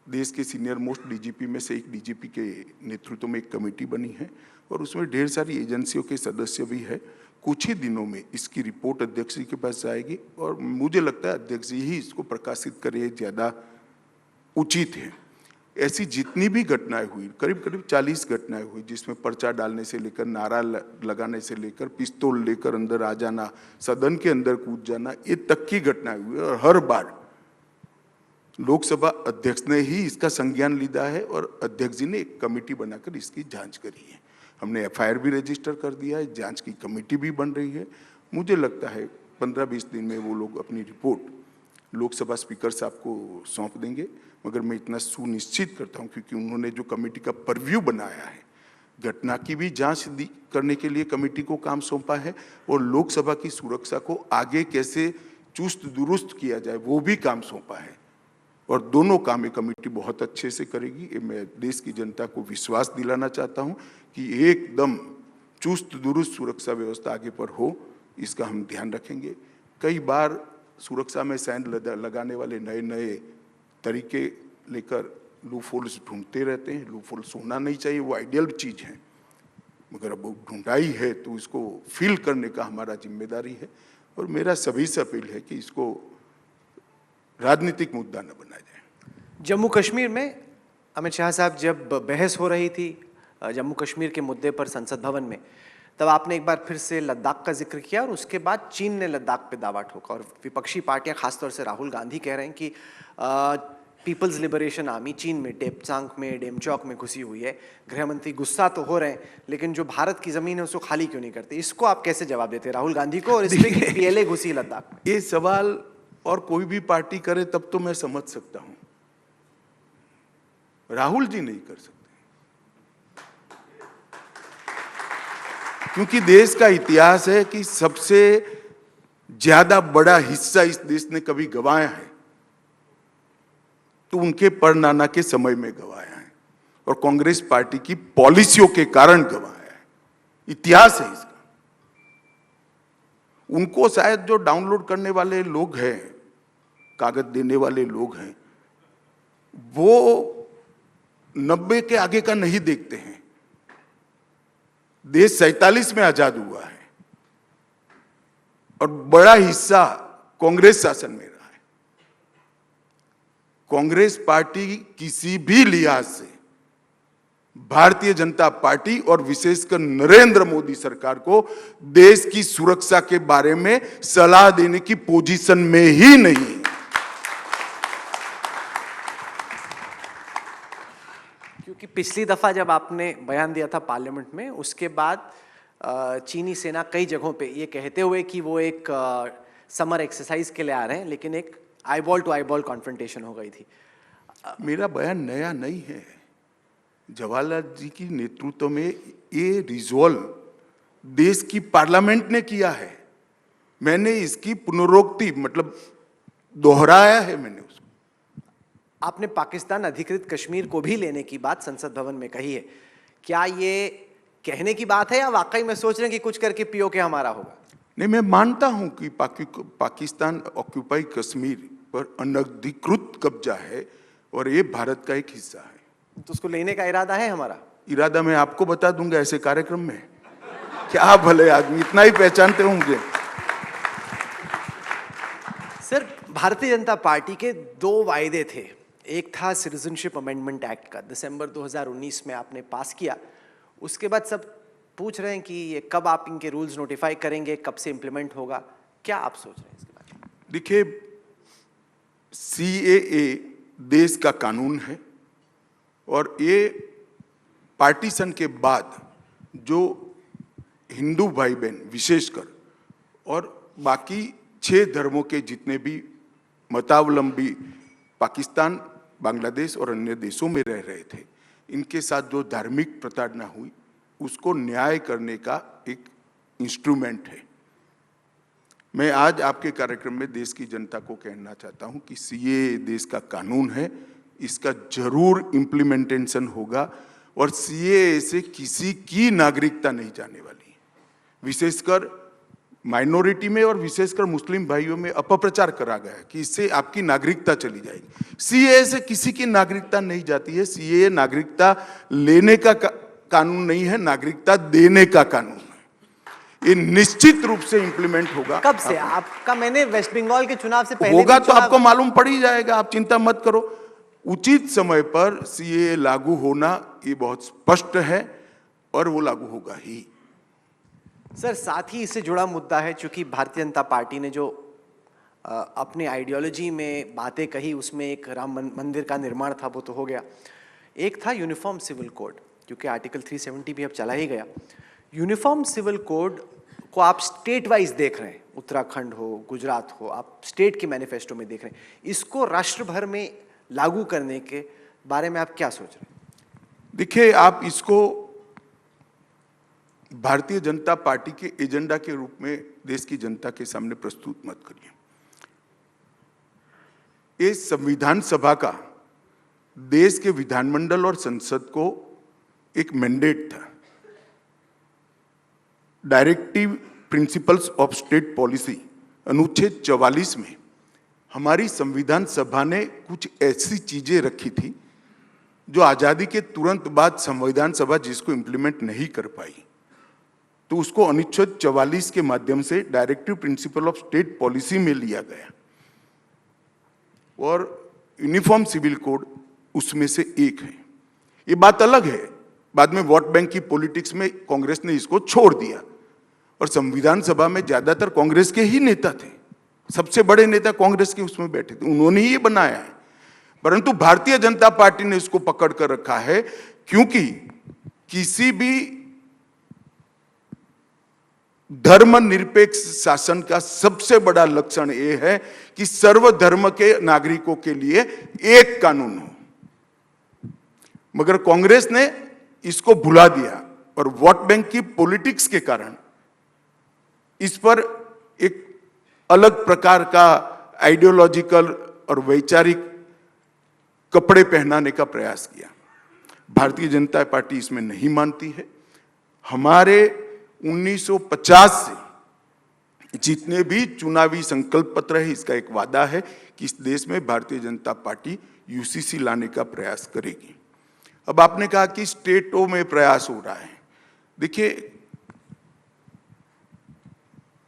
देश के सीनियर मोस्ट डीजीपी में से एक डीजीपी के नेतृत्व में एक कमेटी बनी है और उसमें ढेर सारी एजेंसियों के सदस्य भी है। कुछ ही दिनों में इसकी रिपोर्ट अध्यक्ष जी के पास जाएगी और मुझे लगता है अध्यक्ष जी ही इसको प्रकाशित करे ज़्यादा उचित है। ऐसी जितनी भी घटनाएं हुई, करीब करीब 40 घटनाएं हुई, जिसमें पर्चा डालने से लेकर, नारा लगाने से लेकर, पिस्तौल लेकर अंदर आ जाना, सदन के अंदर कूद जाना, ये तक की घटनाएं हुई और हर बार लोकसभा अध्यक्ष ने ही इसका संज्ञान लिया है और अध्यक्ष जी ने एक कमेटी बनाकर इसकी जांच करी है। हमने एफआईआर भी रजिस्टर कर दिया है, जांच की कमेटी भी बन रही है। मुझे लगता है 15-20 दिन में वो लोग अपनी रिपोर्ट लोकसभा स्पीकर साहब को सौंप देंगे, मगर मैं इतना सुनिश्चित करता हूं क्योंकि उन्होंने जो कमेटी का परव्यू बनाया है, घटना की भी जांच करने के लिए कमेटी को काम सौंपा है और लोकसभा की सुरक्षा को आगे कैसे चुस्त दुरुस्त किया जाए वो भी काम सौंपा है और दोनों काम ये कमेटी बहुत अच्छे से करेगी। मैं देश की जनता को विश्वास दिलाना चाहता हूं कि एकदम चुस्त दुरुस्त सुरक्षा व्यवस्था आगे पर हो इसका हम ध्यान रखेंगे। कई बार सुरक्षा में सैंध लगाने वाले नए नए तरीके लेकर लूपहोल्स ढूंढते रहते हैं। लूपहोल्स होना नहीं चाहिए, वो आइडियल चीज़ है, मगर अब वो ढूंढाई है तो इसको फिल करने का हमारा जिम्मेदारी है। और मेरा सभी से अपील है कि इसको राजनीतिक मुद्दा न बनाया जाए। जम्मू कश्मीर में अमित शाह साहब जब बहस हो रही थी जम्मू कश्मीर के मुद्दे पर संसद भवन में, तब आपने एक बार फिर से लद्दाख का जिक्र किया और उसके बाद चीन ने लद्दाख पे दावा ठोका। और विपक्षी पार्टियां, खासतौर से राहुल गांधी, कह रहे हैं कि पीपल्स लिबरेशन आर्मी चीन में टेपचांग में, डेमचौक में घुसी हुई है। गृह मंत्री गुस्सा तो हो रहे हैं, लेकिन जो भारत की जमीन है उसको खाली क्यों नहीं करते? इसको आप कैसे जवाब देते हैं राहुल गांधी को, और इसमें कि पीएलए घुसी लद्दाख में? ये सवाल और कोई भी पार्टी करे तब तो मैं समझ सकता हूं, राहुल जी नहीं कर सकते, क्योंकि देश का इतिहास है कि सबसे ज्यादा बड़ा हिस्सा इस देश ने कभी गंवाया है तो उनके परनाना के समय में गंवाया है, और कांग्रेस पार्टी की पॉलिसियों के कारण गंवाया है। इतिहास है इसका। उनको शायद जो डाउनलोड करने वाले लोग हैं, कागज देने वाले लोग हैं, वो 90 के आगे का नहीं देखते हैं। देश 47 में आजाद हुआ है और बड़ा हिस्सा कांग्रेस शासन में रहा है। कांग्रेस पार्टी किसी भी लिहाज से भारतीय जनता पार्टी और विशेषकर नरेंद्र मोदी सरकार को देश की सुरक्षा के बारे में सलाह देने की पोजीशन में ही नहीं है। क्योंकि पिछली दफा जब आपने बयान दिया था पार्लियामेंट में, उसके बाद चीनी सेना कई जगहों पे ये कहते हुए कि वो एक समर एक्सरसाइज के लिए आ रहे हैं, लेकिन एक आईबॉल टू आईबॉल कॉन्फ्रंटेशन हो गई थी। मेरा बयान नया नहीं है। जवाहरलाल जी की नेतृत्व में ये रिजॉल्व देश की पार्लियामेंट ने किया है। मैंने इसकी पुनरोक्ति मतलब दोहराया है मैंने उसको। आपने पाकिस्तान अधिकृत कश्मीर को भी लेने की बात संसद भवन में कही है। क्या ये कहने की बात है या वाकई में सोच रहे हैं कि कुछ करके पीओके हमारा होगा? नहीं, मैं मानता हूं कि पाकिस्तान ऑक्यूपाई कश्मीर पर अनधिकृत कब्जा है और ये भारत का एक हिस्सा है। तो उसको लेने का इरादा है हमारा? इरादा मैं आपको बता दूंगा ऐसे कार्यक्रम में। क्या भले आदमी, इतना ही पहचानते होंगे। सर, भारतीय जनता पार्टी के 2 वायदे थे। एक था सिटीजनशिप अमेंडमेंट एक्ट का, दिसंबर 2019 में आपने पास किया। उसके बाद सब पूछ रहे हैं कि ये कब आप इनके रूल्स नोटिफाई करेंगे, कब से इंप्लीमेंट होगा? क्या आप सोच रहे हैं इसके बारे में? देखिए, CAA देश का कानून है और ये पार्टीशन के बाद जो हिंदू भाई बहन विशेषकर और बाकी 6 धर्मों के जितने भी मतावलंबी पाकिस्तान, बांग्लादेश और अन्य देशों में रह रहे थे, इनके साथ जो धार्मिक प्रताड़ना हुई उसको न्याय करने का एक इंस्ट्रूमेंट है। मैं आज आपके कार्यक्रम में देश की जनता को कहना चाहता हूं कि CAA देश का कानून है, इसका जरूर इम्प्लीमेंटेशन होगा और CAA से किसी की नागरिकता नहीं जाने वाली है। विशेषकर माइनॉरिटी में और विशेषकर मुस्लिम भाइयों में अपप्रचार करा गया है कि इससे आपकी नागरिकता चली जाएगी। CAA से किसी की नागरिकता नहीं जाती है। CAA नागरिकता लेने का कानून नहीं है, नागरिकता देने का कानून है। ये निश्चित रूप से इंप्लीमेंट होगा। कब से? आपका, मैंने वेस्ट बंगाल के चुनाव से पहले होगा तो आपको मालूम पड़ ही जाएगा, आप चिंता मत करो। उचित समय पर CAA लागू होना ये बहुत स्पष्ट है और वो लागू होगा ही। सर, साथ ही इससे जुड़ा मुद्दा है, चूंकि भारतीय जनता पार्टी ने जो अपने आइडियोलॉजी में बातें कही, उसमें एक राम मंदिर का निर्माण था, वो तो हो गया। एक था यूनिफॉर्म सिविल कोड, क्योंकि आर्टिकल 370 भी अब चला ही गया। यूनिफॉर्म सिविल कोड को आप स्टेट वाइज देख रहे हैं, उत्तराखंड हो, गुजरात हो, आप स्टेट के मैनिफेस्टो में देख रहे हैं। इसको राष्ट्र भर में लागू करने के बारे में आप क्या सोच रहे हैं? देखिए, आप इसको भारतीय जनता पार्टी के एजेंडा के रूप में देश की जनता के सामने प्रस्तुत मत करिए। ये संविधान सभा का देश के विधानमंडल और संसद को एक मैंडेट था। Directive principles of state policy अनुच्छेद 44 में हमारी संविधान सभा ने कुछ ऐसी चीजें रखी थी जो आजादी के तुरंत बाद संविधान सभा जिसको इंप्लीमेंट नहीं कर पाई, तो उसको अनुच्छेद 44 के माध्यम से directive principle of state policy में लिया गया और यूनिफॉर्म सिविल कोड उसमें से एक है। ये बात अलग है, बाद में वोट बैंक की पॉलिटिक्स में कांग्रेस ने इसको छोड़ दिया और संविधान सभा में ज्यादातर कांग्रेस के ही नेता थे, सबसे बड़े नेता कांग्रेस के उसमें बैठे थे, उन्होंने ही ये बनाया है। परंतु भारतीय जनता पार्टी ने इसको पकड़ कर रखा है क्योंकि किसी भी धर्मनिरपेक्ष शासन का सबसे बड़ा लक्षण यह है कि सर्वधर्म के नागरिकों के लिए एक कानून हो। मगर कांग्रेस ने इसको भुला दिया और वोट बैंक की पॉलिटिक्स के कारण इस पर एक अलग प्रकार का आइडियोलॉजिकल और वैचारिक कपड़े पहनाने का प्रयास किया। भारतीय जनता पार्टी इसमें नहीं मानती है। हमारे 1950 से जितने भी चुनावी संकल्प पत्र है, इसका एक वादा है कि इस देश में भारतीय जनता पार्टी यूसीसी लाने का प्रयास करेगी। अब आपने कहा कि स्टेटों में प्रयास हो रहा है। देखिए,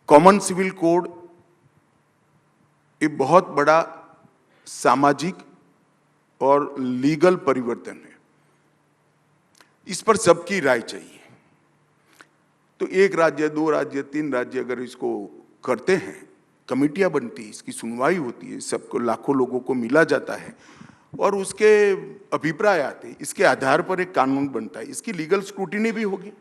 कॉमन सिविल कोड एक बहुत बड़ा सामाजिक और लीगल परिवर्तन है, इस पर सबकी राय चाहिए। तो एक राज्य, 2 राज्य, 3 राज्य अगर इसको करते हैं, कमेटियां बनती है, इसकी सुनवाई होती है, सबको लाखों लोगों को मिला जाता है और उसके अभिप्राय आते हैं, इसके आधार पर एक कानून बनता है, इसकी लीगल स्क्रूटिनी भी होगी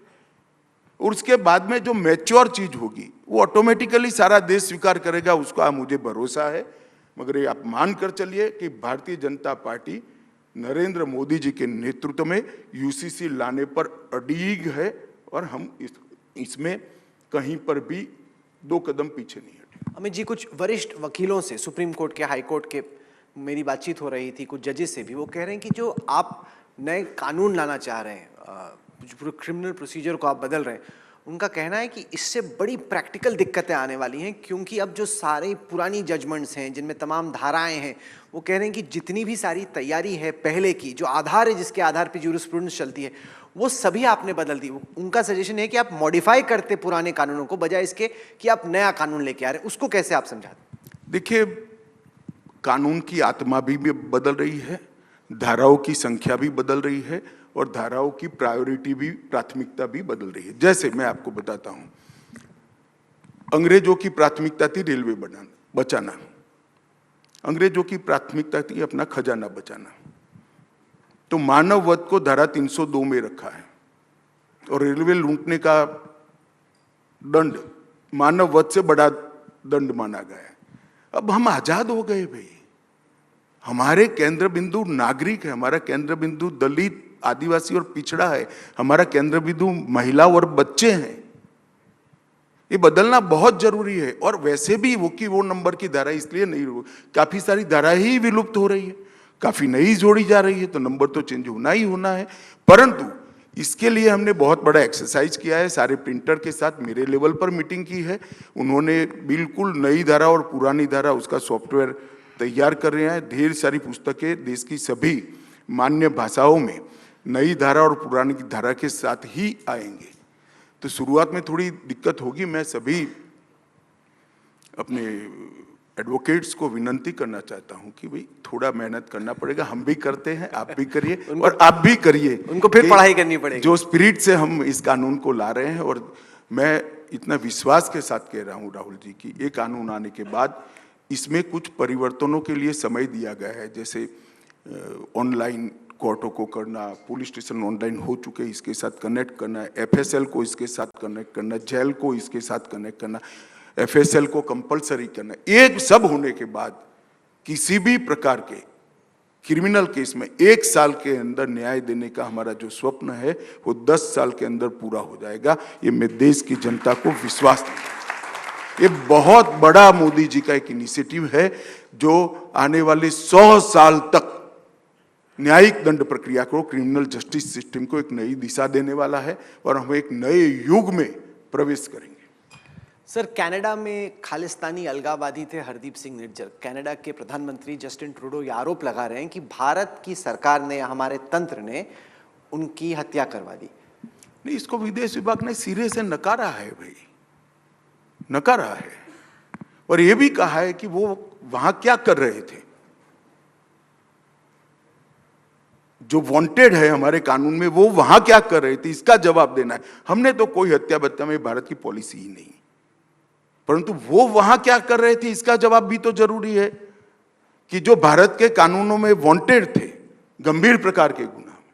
और उसके बाद में जो मैच्योर चीज होगी वो ऑटोमेटिकली सारा देश स्वीकार करेगा, उसका मुझे भरोसा है। मगर ये आप मान कर चलिए कि भारतीय जनता पार्टी नरेंद्र मोदी जी के नेतृत्व में यूसीसी लाने पर अड़िग है और हम इसमें कहीं पर भी 2 कदम पीछे नहीं हटे। अमित जी, कुछ वरिष्ठ वकीलों से, सुप्रीम कोर्ट के, हाई कोर्ट के मेरी बातचीत हो रही थी, कुछ जजेस से भी, वो कह रहे हैं कि जो आप नए कानून लाना चाह रहे हैं, पूरे क्रिमिनल प्रोसीजर को आप बदल रहे हैं, उनका कहना है कि इससे बड़ी प्रैक्टिकल दिक्कतें आने वाली हैं क्योंकि अब जो सारी पुरानी जजमेंट्स हैं जिनमें तमाम धाराएं हैं, वो कह रहे हैं कि जितनी भी सारी तैयारी है पहले की, जो आधार है जिसके आधार पर जूरिस्प्रूडेंस चलती है, वो सभी आपने बदल दी। उनका सजेशन है कि आप मॉडिफाई करते पुराने कानूनों को बजाय इसके कि आप नया कानून लेके आ रहे हैं। उसको कैसे आप समझाते? देखिए, कानून की आत्मा भी बदल रही है, धाराओं की संख्या भी बदल रही है और धाराओं की प्रायोरिटी भी, प्राथमिकता भी बदल रही है। जैसे मैं आपको बताता हूं, अंग्रेजों की प्राथमिकता थी रेलवे बचाना, अंग्रेजों की प्राथमिकता थी अपना खजाना बचाना, तो मानव वध को धारा 302 में रखा है और रेलवे लूटने का दंड मानव वध से बड़ा दंड माना गया है। अब हम आजाद हो गए भाई, हमारे केंद्र बिंदु नागरिक है, हमारा केंद्र बिंदु दलित, आदिवासी और पिछड़ा है, हमारा केंद्र बिंदु महिला और बच्चे हैं। ये बदलना बहुत जरूरी है। और वैसे भी वो नंबर की धारा इसलिए नहीं, काफी सारी धारा ही विलुप्त हो रही है, काफी नई जोड़ी जा रही है, तो नंबर तो चेंज होना ही होना है। परंतु इसके लिए हमने बहुत बड़ा एक्सरसाइज किया है, सारे प्रिंटर के साथ मेरे लेवल पर मीटिंग की है, उन्होंने बिल्कुल नई धारा और पुरानी धारा उसका सॉफ्टवेयर तैयार कर रहे हैं। ढेर सारी पुस्तकें देश की सभी मान्य भाषाओं में नई धारा और पुरानी धारा के साथ ही आएंगे। तो शुरुआत में थोड़ी दिक्कत होगी। मैं सभी अपने एडवोकेट्स को विनंती करना चाहता हूं कि भाई थोड़ा मेहनत करना पड़ेगा, हम भी करते हैं, आप भी करिए और आप भी करिए, उनको फिर पढ़ाई करनी पड़ेगी। जो स्पिरिट से हम इस कानून को ला रहे हैं, और मैं इतना विश्वास के साथ कह रहा हूं राहुल जी कि ये कानून आने के बाद इसमें कुछ परिवर्तनों के लिए समय दिया गया है, जैसे ऑनलाइन कोर्टों को करना, पुलिस स्टेशन ऑनलाइन हो चुके इसके साथ कनेक्ट करना, एफएसएल को इसके साथ कनेक्ट करना, जेल को इसके साथ कनेक्ट करना, एफएसएल को कंपलसरी करना। एक सब होने के बाद किसी भी प्रकार के क्रिमिनल केस में 1 साल के अंदर न्याय देने का हमारा जो स्वप्न है वो 10 साल के अंदर पूरा हो जाएगा। ये मैं देश की जनता को विश्वास देता हूं। ये बहुत बड़ा मोदी जी का एक इनिशिएटिव है जो आने वाले 100 साल तक न्यायिक दंड प्रक्रिया को, क्रिमिनल जस्टिस सिस्टम को एक नई दिशा देने वाला है और हम एक नए युग में प्रवेश करेंगे। सर, कनाडा में खालिस्तानी अलगाववादी थे हरदीप सिंह निज्जर। कनाडा के प्रधानमंत्री जस्टिन ट्रूडो ये आरोप लगा रहे हैं कि भारत की सरकार ने, हमारे तंत्र ने उनकी हत्या करवा दी। नहीं, इसको विदेश विभाग ने सिरे से नकारा है भाई, नकारा है। और यह भी कहा है कि वो वहां क्या कर रहे थे, जो वांटेड है हमारे कानून में, वो वहां क्या कर रहे थे, इसका जवाब देना है। हमने तो कोई हत्या बत्या में भारत की पॉलिसी ही नहीं, परंतु वो वहां क्या कर रहे थे इसका जवाब भी तो जरूरी है कि जो भारत के कानूनों में वांटेड थे, गंभीर प्रकार के गुनाह में,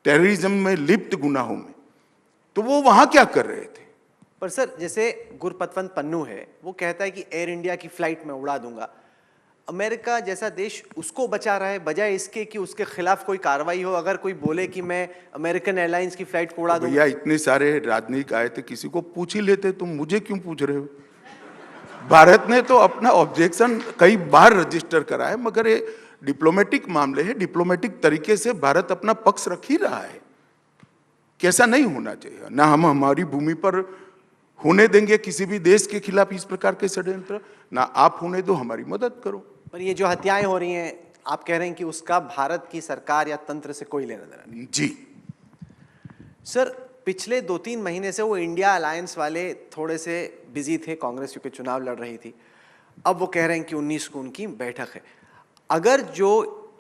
टेररिज्म में लिप्त गुनाहों में, तो वो वहां क्या कर रहे थे। पर सर, जैसे गुरपतवंत पन्नू है, वो कहता है कि एयर इंडिया की फ्लाइट में उड़ा दूंगा। अमेरिका जैसा देश उसको बचा रहा है, बजाय इसके कि उसके खिलाफ कोई कार्रवाई हो। अगर कोई बोले कि मैं अमेरिकन एयरलाइंस की फ्लाइट को उड़ा दूंगा। भैया, इतने सारे राजनीतिक आए थे, किसी को पूछ ही लेते, तुम मुझे क्यों पूछ रहे हो। भारत ने तो अपना ऑब्जेक्शन कई बार रजिस्टर करा है, मगर ये डिप्लोमेटिक मामले है, डिप्लोमेटिक तरीके से भारत अपना पक्ष रख ही रहा है। कैसा नहीं होना चाहिए ना, हम हमारी भूमि पर होने देंगे किसी भी देश के खिलाफ इस प्रकार के षड्यंत्र, ना आप होने दो, हमारी मदद करो। पर ये जो हत्याएं हो रही हैं, आप कह रहे हैं कि उसका भारत की सरकार या तंत्र से कोई लेना देना नहीं। जी सर, पिछले 2-3 महीने से वो इंडिया अलायंस वाले थोड़े से बिजी थे, कांग्रेस क्योंकि चुनाव लड़ रही थी। अब वो कह रहे हैं कि 19 को उनकी बैठक है। अगर जो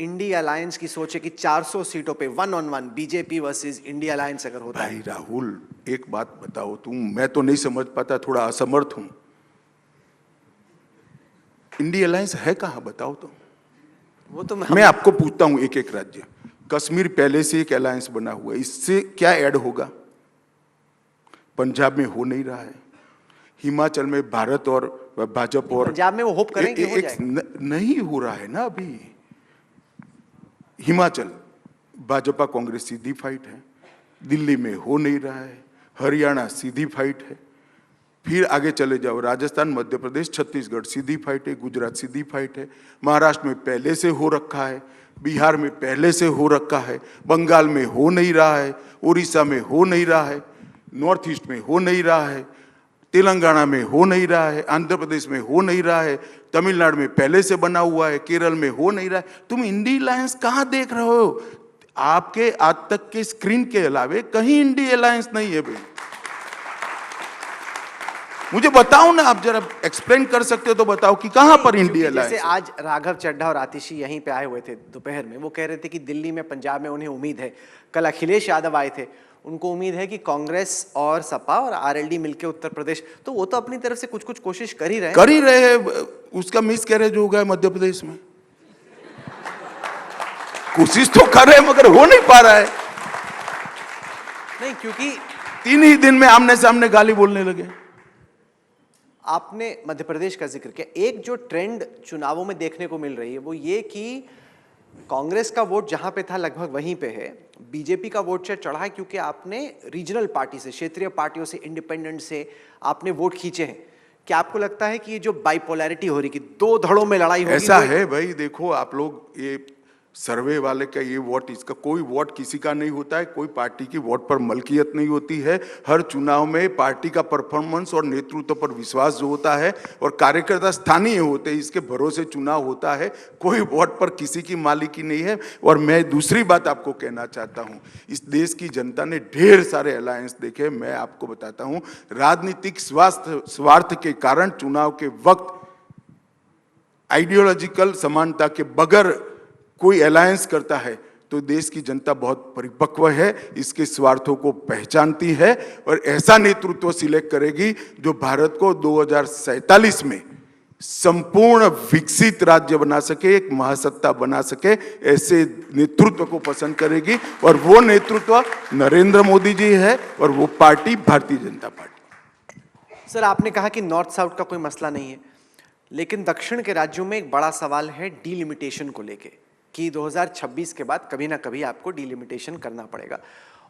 इंडिया अलायंस की सोच है कि 400 सीटों पे 1-on-1 BJP versus India alliance अगर होता है। भाई राहुल, एक बात बताओ तुम, मैं तो नहीं समझ पाता, थोड़ा असमर्थ हूं। इंडिया अलायंस है कहां, बताओ तो। वो तो मैं आपको पूछता हूं एक एक राज्य। कश्मीर पहले से एक अलायंस बना हुआ है, इससे क्या ऐड होगा। पंजाब में हो नहीं रहा है, हिमाचल में भारत और भाजपा और पंजाब में वो होप करें कि हो जाएगा। नहीं हो रहा है ना अभी। हिमाचल भाजपा कांग्रेस सीधी फाइट है, दिल्ली में हो नहीं रहा है, हरियाणा सीधी फाइट है, फिर आगे चले जाओ राजस्थान, मध्य प्रदेश, छत्तीसगढ़ सीधी फाइट है, गुजरात सीधी फाइट है, महाराष्ट्र में पहले से हो रखा है, बिहार में पहले से हो रखा है, बंगाल में हो नहीं रहा है, उड़ीसा में हो नहीं रहा है, नॉर्थ ईस्ट में हो नहीं रहा है, तेलंगाना में हो नहीं रहा है, आंध्र प्रदेश में हो नहीं रहा है, तमिलनाडु में पहले से बना हुआ है, केरल में हो नहीं रहा है। तुम इंडिया अलायंस कहां देख रहे हो। आपके आज तक के स्क्रीन के अलावे कहीं इंडिया अलायंस नहीं है भाई। मुझे बताओ ना, आप जरा एक्सप्लेन कर सकते हो तो बताओ कि कहां पर इंडिया अलायंस। जैसे आज राघव चड्ढा और आतिशी यहीं पे आए हुए थे दोपहर में, वो कह रहे थे कि दिल्ली में, पंजाब में उन्हें उम्मीद है। कल अखिलेश यादव आए थे, उनको उम्मीद है कि कांग्रेस और सपा और आरएलडी मिलकर उत्तर प्रदेश, तो वो तो अपनी तरफ से कुछ कुछ कोशिश कर ही रहे हैं। उसका मिस कैरेज हो गया मध्य प्रदेश में। कोशिश तो कर रहे हैं मगर हो नहीं पा रहा है। नहीं, क्योंकि 3 ही दिन में आमने सामने गाली बोलने लगे। आपने मध्य प्रदेश का जिक्र किया। एक जो ट्रेंड चुनावों में देखने को मिल रही है वो ये कि कांग्रेस का वोट जहां पे था लगभग वहीं पे है, बीजेपी का वोट शेयर चढ़ा है क्योंकि आपने रीजनल पार्टी से, क्षेत्रीय पार्टियों से, इंडिपेंडेंट से आपने वोट खींचे हैं। क्या आपको लगता है कि ये जो बाइपोलैरिटी हो रही, कि 2 धड़ों में लड़ाई होगी, ऐसा है भाई। देखो आप लोग, ये सर्वे वाले का ये वोट, इसका कोई वोट किसी का नहीं होता है, कोई पार्टी की वोट पर मलकियत नहीं होती है। हर चुनाव में पार्टी का परफॉर्मेंस और नेतृत्व पर विश्वास जो होता है, और कार्यकर्ता स्थानीय होते हैं, इसके भरोसे चुनाव होता है। कोई वोट पर किसी की मालिकी नहीं है। और मैं दूसरी बात आपको कहना चाहता हूं, इस देश की जनता ने ढेर सारे अलायंस देखे। मैं आपको बताता हूं, राजनीतिक स्वार्थ के कारण चुनाव के वक्त आइडियोलॉजिकल समानता के बगैर कोई अलायंस करता है तो देश की जनता बहुत परिपक्व है, इसके स्वार्थों को पहचानती है, और ऐसा नेतृत्व सिलेक्ट करेगी जो भारत को 2047 में संपूर्ण विकसित राज्य बना सके, एक महासत्ता बना सके। ऐसे नेतृत्व को पसंद करेगी, और वो नेतृत्व नरेंद्र मोदी जी है, और वो party Bharatiya Janata party. Sir, आपने कहा कि नॉर्थ साउथ का कोई मसला नहीं है, लेकिन दक्षिण के राज्यों में एक बड़ा सवाल है डीलिमिटेशन को लेके, कि 2026 के बाद कभी ना कभी आपको डीलिमिटेशन करना पड़ेगा।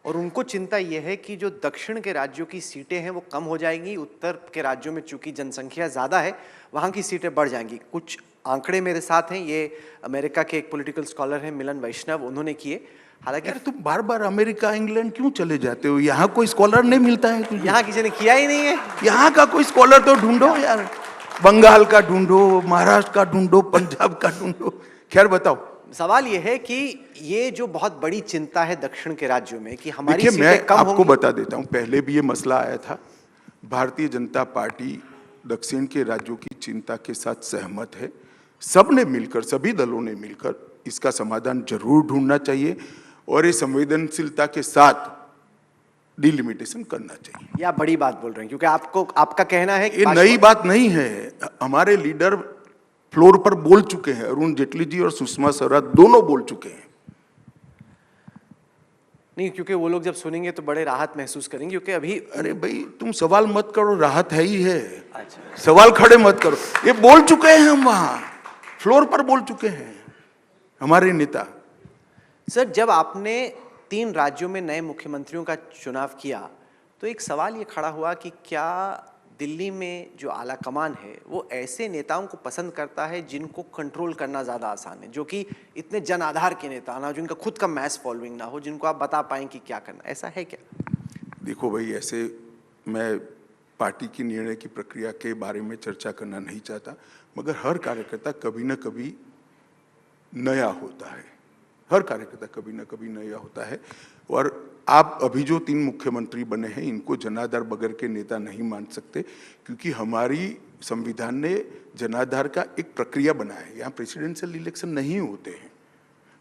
और उनको चिंता यह है कि जो दक्षिण के राज्यों की सीटें हैं वो कम हो जाएंगी, उत्तर के राज्यों में चूंकि जनसंख्या ज़्यादा है वहाँ की सीटें बढ़ जाएंगी। कुछ आंकड़े मेरे साथ हैं, ये अमेरिका के एक पॉलिटिकल स्कॉलर हैं मिलन वैष्णव, उन्होंने किए। हालांकि यार तुम बार बार अमेरिका इंग्लैंड क्यों चले जाते हो? यहाँ कोई स्कॉलर नहीं मिलता है तुझे? यहाँ किसी ने किया ही नहीं है। यहाँ का कोई स्कॉलर तो ढूंढो यार, बंगाल का ढूंढो, महाराष्ट्र का ढूंढो, पंजाब का ढूंढो। खैर बताओ। सवाल ये है कि ये जो बहुत बड़ी चिंता है दक्षिण के राज्यों में कि हमारी देखिए, मैं सीटें कम आपको होंगी। बता देता हूं, पहले भी ये मसला आया था। भारतीय जनता पार्टी दक्षिण के राज्यों की चिंता के साथ सहमत है। सबने मिलकर, सभी दलों ने मिलकर इसका समाधान जरूर ढूंढना चाहिए और ये संवेदनशीलता के साथ डिलिमिटेशन करना चाहिए। ये आप बड़ी बात बोल रहे हैं क्योंकि आपका कहना है कि ये नई बात नहीं है। हमारे लीडर फ्लोर पर बोल चुके हैं, अरुण जेटली जी और सुषमा स्वराज दोनों बोल चुके हैं। नहीं, क्योंकि वो लोग जब सुनेंगे तो बड़े राहत महसूस करेंगे क्योंकि अभी अरे भाई, तुम सवाल मत करो, राहत है ही है। अच्छा, सवाल खड़े मत करो। ये बोल चुके हैं, हम वहां फ्लोर पर बोल चुके हैं हमारे नेता। सर, जब आपने 3 राज्यों में नए मुख्यमंत्रियों का चुनाव किया तो एक सवाल ये खड़ा हुआ कि क्या दिल्ली में जो आला कमान है वो ऐसे नेताओं को पसंद करता है जिनको कंट्रोल करना ज़्यादा आसान है, जो कि इतने जन आधार के नेता ना, जिनका खुद का मैस फॉलोइंग ना हो, जिनको आप बता पाएं कि क्या करना, ऐसा है क्या? देखो भाई, ऐसे मैं पार्टी की निर्णय की प्रक्रिया के बारे में चर्चा करना नहीं चाहता, मगर हर कार्यकर्ता कभी न कभी नया होता है। हर कार्यकर्ता कभी न कभी नया होता है। और आप अभी जो 3 मुख्यमंत्री बने हैं, इनको जनाधार बगैर के नेता नहीं मान सकते, क्योंकि हमारी संविधान ने जनाधार का एक प्रक्रिया बनाया है। यहाँ प्रेसिडेंशियल इलेक्शन नहीं होते हैं,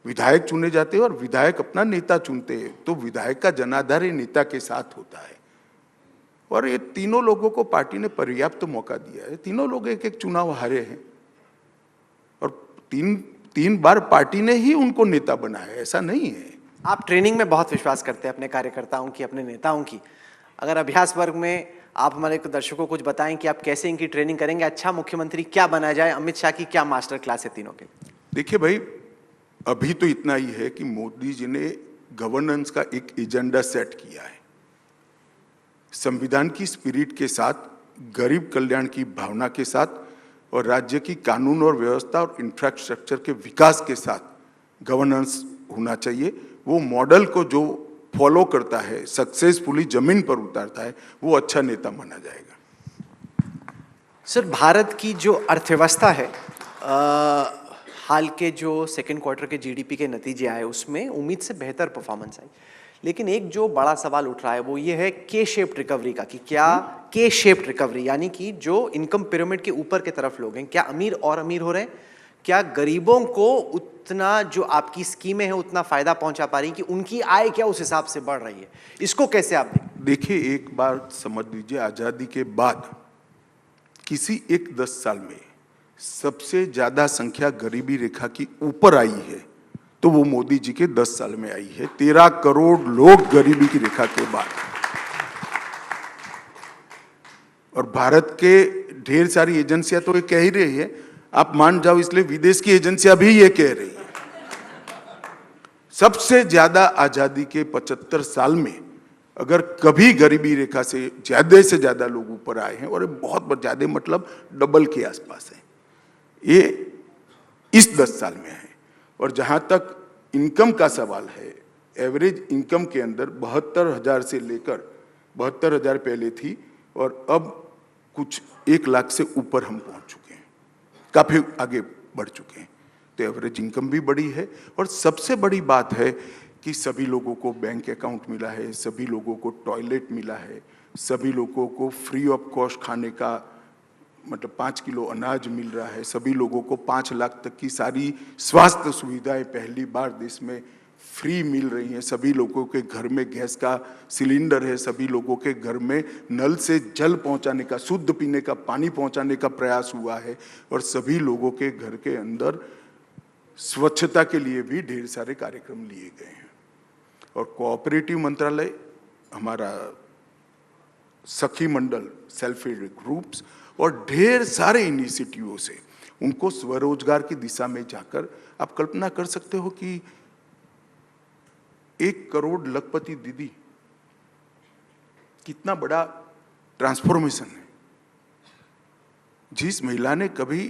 विधायक चुने जाते हैं और विधायक अपना नेता चुनते हैं। तो विधायक का जनाधार ये नेता के साथ होता है। और ये तीनों लोगों को पार्टी ने पर्याप्त मौका दिया है। तीनों लोग एक एक चुनाव हारे हैं और तीन बार पार्टी ने ही उनको नेता बनाया, ऐसा नहीं है। आप ट्रेनिंग में बहुत विश्वास करते हैं अपने कार्यकर्ताओं की, अपने नेताओं की। अगर अभ्यास वर्ग में आप हमारे दर्शकों को कुछ बताएं कि आप कैसे इनकी ट्रेनिंग करेंगे, अच्छा मुख्यमंत्री क्या बना जाए, अमित शाह की क्या मास्टर क्लास है तीनों के? देखिए भाई, अभी तो इतना ही है कि मोदी जी ने गवर्नेंस का एक एजेंडा सेट किया है, संविधान की स्पिरिट के साथ, गरीब कल्याण की भावना के साथ और राज्य की कानून और व्यवस्था और इंफ्रास्ट्रक्चर के विकास के साथ गवर्नेंस होना चाहिए। वो मॉडल को जो फॉलो करता है, सक्सेसफुली जमीन पर उतारता है, वो अच्छा नेता माना जाएगा। सर, भारत की जो अर्थव्यवस्था है, हाल के जो सेकेंड क्वार्टर के जीडीपी के नतीजे आए उसमें उम्मीद से बेहतर परफॉर्मेंस आई, लेकिन एक जो बड़ा सवाल उठ रहा है वो ये है के शेप्ड रिकवरी का, कि क्या के शेप्ड रिकवरी यानी कि जो इनकम पिरामिड के ऊपर की तरफ लोग हैं, क्या अमीर और अमीर हो रहे हैं? क्या गरीबों को उतना जो आपकी स्कीमें हैं उतना फायदा पहुंचा पा रही कि उनकी आय क्या उस हिसाब से बढ़ रही है? इसको कैसे आप देखिए, एक बार समझ लीजिए, आजादी के बाद किसी एक 10 साल में सबसे ज्यादा संख्या गरीबी रेखा की ऊपर आई है तो वो मोदी जी के 10 साल में आई है। 13 करोड़ लोग गरीबी की रेखा के बाद। और भारत के ढेर सारी एजेंसियां तो ये कह ही रही है, आप मान जाओ, इसलिए विदेश की एजेंसियां भी ये कह रही है। सबसे ज्यादा आजादी के 75 साल में अगर कभी गरीबी रेखा से ज्यादा लोग ऊपर आए हैं, और बहुत ज्यादा मतलब डबल के आसपास है, ये इस 10 साल में है। और जहां तक इनकम का सवाल है, एवरेज इनकम के अंदर 72,000 से लेकर 72,000 पहले थी और अब कुछ 1 लाख से ऊपर हम पहुंच चुके हैं, काफी आगे बढ़ चुके हैं। तो एवरेज इनकम भी बड़ी है। और सबसे बड़ी बात है कि सभी लोगों को बैंक अकाउंट मिला है, सभी लोगों को टॉयलेट मिला है, सभी लोगों को फ्री ऑफ कॉस्ट खाने का मतलब 5 किलो अनाज मिल रहा है, सभी लोगों को 5 लाख तक की सारी स्वास्थ्य सुविधाएं पहली बार देश में फ्री मिल रही हैं, सभी लोगों के घर में गैस का सिलेंडर है, सभी लोगों के घर में नल से जल पहुंचाने का, शुद्ध पीने का पानी पहुंचाने का प्रयास हुआ है, और सभी लोगों के घर के अंदर स्वच्छता के लिए भी ढेर सारे कार्यक्रम लिए गए हैं। और कोऑपरेटिव मंत्रालय, हमारा सखी मंडल, सेल्फ हेल्प ग्रुप्स और ढेर सारे इनिशिएटिवों से उनको स्वरोजगार की दिशा में जाकर, आप कल्पना कर सकते हो कि 1 करोड़ लखपति दीदी, कितना बड़ा ट्रांसफॉर्मेशन है। जिस महिला ने कभी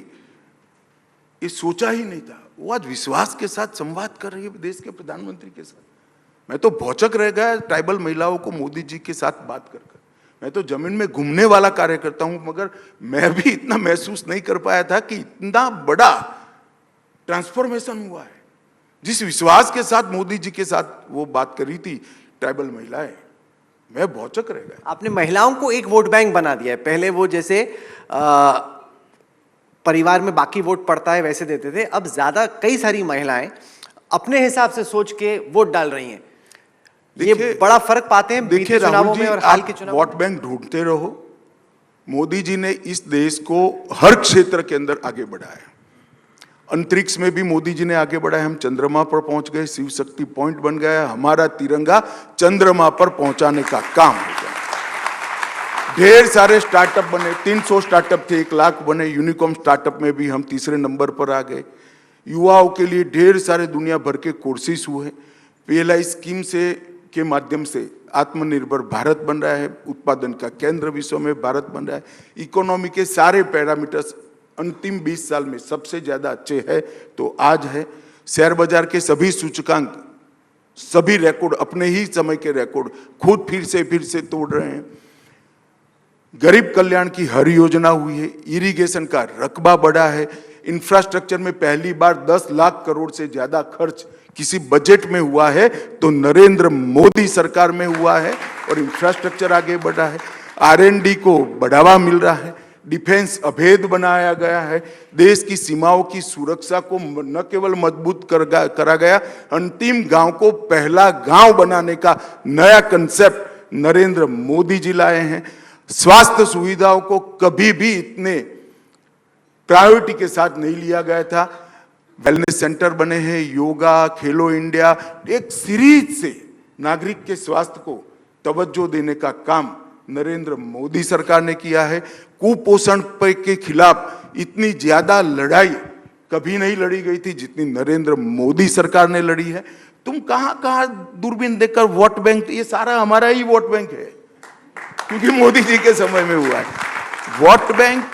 ये सोचा ही नहीं था, वो आज विश्वास के साथ संवाद कर रही है देश के प्रधानमंत्री के साथ। मैं तो भौचक रह गया ट्राइबल महिलाओं को मोदी जी के साथ बात कर कर। मैं तो जमीन में घूमने वाला कार्यकर्ता हूं, मगर मैं भी इतना महसूस नहीं कर पाया था कि इतना बड़ा ट्रांसफॉर्मेशन हुआ है। जिस विश्वास के साथ मोदी जी के साथ वो बात करी थी ट्राइबल महिलाएं, मैं भौचक रह गया। आपने महिलाओं को एक वोट बैंक बना दिया है। पहले वो जैसे परिवार में बाकी वोट पड़ता है वैसे देते थे, अब ज्यादा कई सारी महिलाएं अपने हिसाब से सोच के वोट डाल रही हैं। ये बड़ा फर्क पाते हैं बीते चुनावों में और हाल के चुनाव में। वोट बैंक ढूंढते रहो। मोदी जी ने इस देश को हर क्षेत्र के अंदर आगे बढ़ाया। अंतरिक्ष में भी मोदी जी ने आगे बढ़ाया। हम चंद्रमा पर पहुंच गए, शिव शक्ति पॉइंट बन गया। हमारा तिरंगा चंद्रमा पर पहुंचाने का काम हो गया। ढेर सारे स्टार्टअप बने, 300 स्टार्टअप थे, 1 लाख बने। यूनिकॉर्न स्टार्टअप में भी हम तीसरे नंबर पर आ गए। युवाओं के लिए ढेर सारे दुनिया भर के कोर्सेस हुए। PLI स्कीम से के माध्यम से आत्मनिर्भर भारत बन रहा है, उत्पादन का केंद्र विश्व में भारत बन रहा है। इकोनॉमी के सारे पैरामीटर्स अंतिम 20 साल में सबसे ज्यादा अच्छे हैं तो आज है। शेयर बाजार के सभी सूचकांक, सभी रिकॉर्ड, अपने ही समय के रिकॉर्ड खुद फिर से तोड़ रहे हैं। गरीब कल्याण की हर योजना हुई है। इरिगेशन का रकबा बढ़ा है। इंफ्रास्ट्रक्चर में पहली बार 10 लाख करोड़ से ज्यादा खर्च किसी बजट में हुआ है तो नरेंद्र मोदी सरकार में हुआ है और इंफ्रास्ट्रक्चर आगे बढ़ा है। R&D को बढ़ावा मिल रहा है। डिफेंस अभेद बनाया गया है। देश की सीमाओं की सुरक्षा को न केवल मजबूत करा गया, अंतिम गांव को पहला गांव बनाने का नया कंसेप्ट नरेंद्र मोदी जी लाए हैं। स्वास्थ्य सुविधाओं को कभी भी इतने प्रायोरिटी के साथ नहीं लिया गया था। वेलनेस सेंटर बने हैं, योगा, खेलो इंडिया, एक सीरीज से नागरिक के स्वास्थ्य को तवज्जो देने का काम नरेंद्र मोदी सरकार ने किया है। कुपोषण के खिलाफ इतनी ज्यादा लड़ाई कभी नहीं लड़ी गई थी जितनी नरेंद्र मोदी सरकार ने लड़ी है। तुम कहां दूरबीन देखकर वोट बैंक, ये सारा हमारा ही वोट बैंक है क्योंकि मोदी जी के समय में हुआ है। वोट बैंक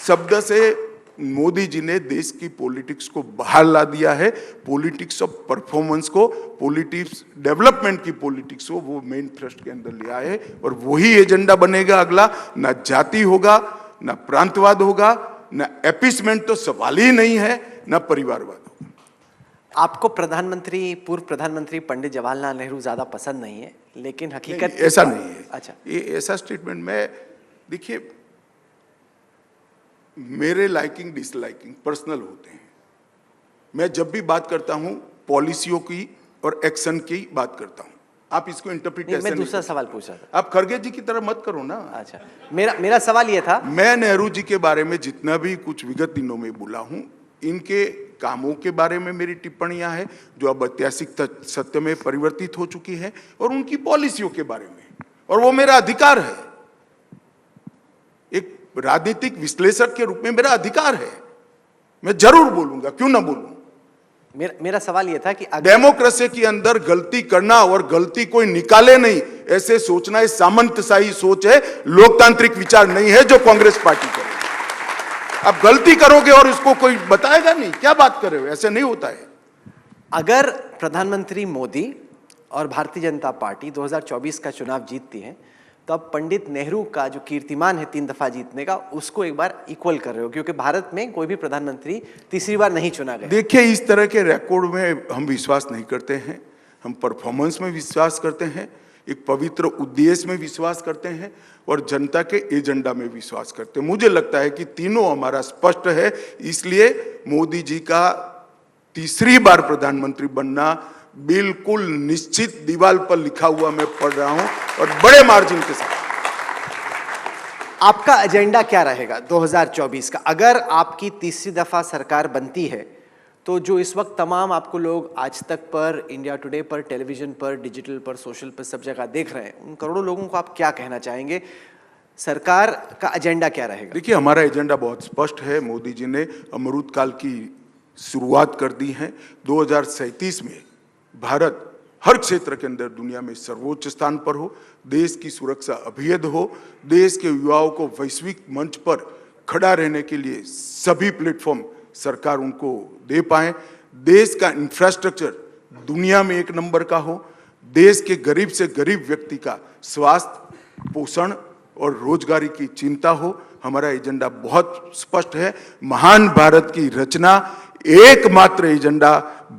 शब्द से मोदी जी ने देश की पॉलिटिक्स को बाहर ला दिया है। पॉलिटिक्स ऑफ परफॉर्मेंस को, पॉलिटिक्स डेवलपमेंट की पॉलिटिक्स को वो मेन थ्रस्ट के अंदर ले आए और वही एजेंडा बनेगा अगला। ना जाति होगा, ना प्रांतवाद होगा, ना एपिसमेंट तो सवाल ही नहीं है, ना परिवारवाद होगा। आपको पूर्व प्रधानमंत्री पंडित जवाहरलाल नेहरू ज्यादा पसंद नहीं है, लेकिन हकीकत ऐसा नहीं है। अच्छा, ये ऐसा स्टेटमेंट में देखिए, मेरे लाइकिंग डिसलाइकिंग पर्सनल होते हैं। मैं जब भी बात करता हूं पॉलिसियों की और एक्शन की बात करता हूं। आप इसको इंटरप्रेट कैसे? मैं दूसरा सवाल पूछ रहा था। आप खड़गे जी की तरह मत करो ना। अच्छा, मेरा सवाल ये था, मैं नेहरू जी के बारे में जितना भी कुछ विगत दिनों में बोला हूं, इनके कामों के बारे में मेरी टिप्पणियां हैं जो अब ऐतिहासिक सत्य में परिवर्तित हो चुकी है, और उनकी पॉलिसियों के बारे में, और वो मेरा अधिकार है। एक राजनीतिक विश्लेषक के रूप में मेरा अधिकार है, मैं जरूर बोलूंगा, क्यों ना बोलूं। मेरा सवाल यह था कि डेमोक्रेसी के अंदर गलती करना और गलती कोई निकाले नहीं ऐसे सोचना ये सामंतशाही सोच है, लोकतांत्रिक विचार नहीं है जो कांग्रेस पार्टी करे। आप गलती करोगे और उसको कोई बताएगा नहीं, क्या बात कर रहे हो, ऐसे नहीं होता है। अगर प्रधानमंत्री मोदी और भारतीय जनता पार्टी 2024 का चुनाव जीतती है तो अब पंडित नेहरू का जो कीर्तिमान है 3 दफा जीतने का, उसको एक बार इक्वल कर रहे हो, क्योंकि भारत में कोई भी प्रधानमंत्री तीसरी बार नहीं चुना गया। देखिए, इस तरह के रिकॉर्ड में हम विश्वास नहीं करते हैं। हम परफॉर्मेंस में विश्वास करते हैं, एक पवित्र उद्देश्य में विश्वास करते हैं और जनता के एजेंडा में विश्वास करते हैं। मुझे लगता है कि तीनों हमारा स्पष्ट है, इसलिए मोदी जी का तीसरी बार प्रधानमंत्री बनना बिल्कुल निश्चित दीवार पर लिखा हुआ मैं पढ़ रहा हूं, और बड़े मार्जिन के साथ। आपका एजेंडा क्या रहेगा 2024 का? अगर आपकी तीसरी दफा सरकार बनती है तो जो इस वक्त तमाम आपको लोग आज तक पर, इंडिया टुडे पर, टेलीविजन पर, डिजिटल पर, सोशल पर, सब जगह देख रहे हैं, उन करोड़ों लोगों को आप क्या कहना चाहेंगे? सरकार का एजेंडा क्या रहेगा? देखिए, हमारा एजेंडा बहुत स्पष्ट है। मोदी जी ने अमृत काल की शुरुआत कर दी है। 2037 में भारत हर क्षेत्र के अंदर दुनिया में सर्वोच्च स्थान पर हो, देश की सुरक्षा अभेद हो, देश के युवाओं को वैश्विक मंच पर खड़ा रहने के लिए सभी प्लेटफॉर्म सरकार उनको दे पाए, देश का इंफ्रास्ट्रक्चर दुनिया में 1 नंबर का हो, देश के गरीब से गरीब व्यक्ति का स्वास्थ्य, पोषण और रोजगारी की चिंता हो। हमारा एजेंडा बहुत स्पष्ट है। महान भारत की रचना एकमात्र एजेंडा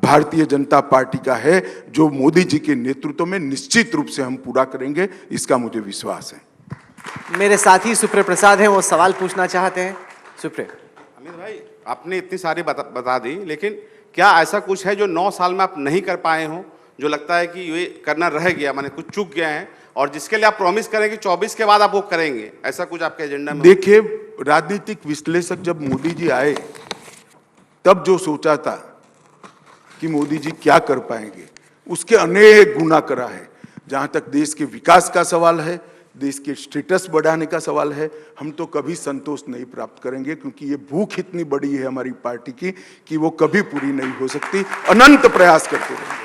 भारतीय जनता पार्टी का है, जो मोदी जी के नेतृत्व में निश्चित रूप से हम पूरा करेंगे, इसका मुझे विश्वास है। मेरे साथी सुप्रिय प्रसाद हैं, वो सवाल पूछना चाहते हैं। सुप्रिय। अमित भाई, आपने इतनी सारी बता दी, लेकिन क्या ऐसा कुछ है जो 9 साल में आप नहीं कर पाए हो, जो लगता है कि ये करना रह गया, माने कुछ चूक गया है, और जिसके लिए आप प्रॉमिस करें कि 24 के बाद आप वो करेंगे, ऐसा कुछ आपके एजेंडा में? देखिए, राजनीतिक विश्लेषक जब मोदी जी आए तब जो सोचा था कि मोदी जी क्या कर पाएंगे, उसके अनेक गुना करा है। जहां तक देश के विकास का सवाल है, देश के स्टेटस बढ़ाने का सवाल है, हम तो कभी संतोष नहीं प्राप्त करेंगे, क्योंकि ये भूख इतनी बड़ी है हमारी पार्टी की कि वो कभी पूरी नहीं हो सकती। अनंत प्रयास करते रहेंगे।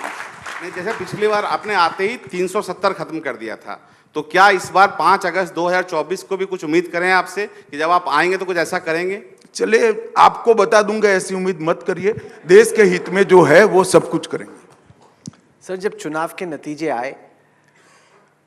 नहीं, जैसे पिछली बार आपने आते ही 370 खत्म कर दिया था, तो क्या इस बार 5 अगस्त 2024 को भी कुछ उम्मीद करें आपसे कि जब आप आएंगे तो कुछ ऐसा करेंगे? चले, आपको बता दूंगा, ऐसी उम्मीद मत करिए। देश के हित में जो है वो सब कुछ करेंगे। सर, जब चुनाव के नतीजे आए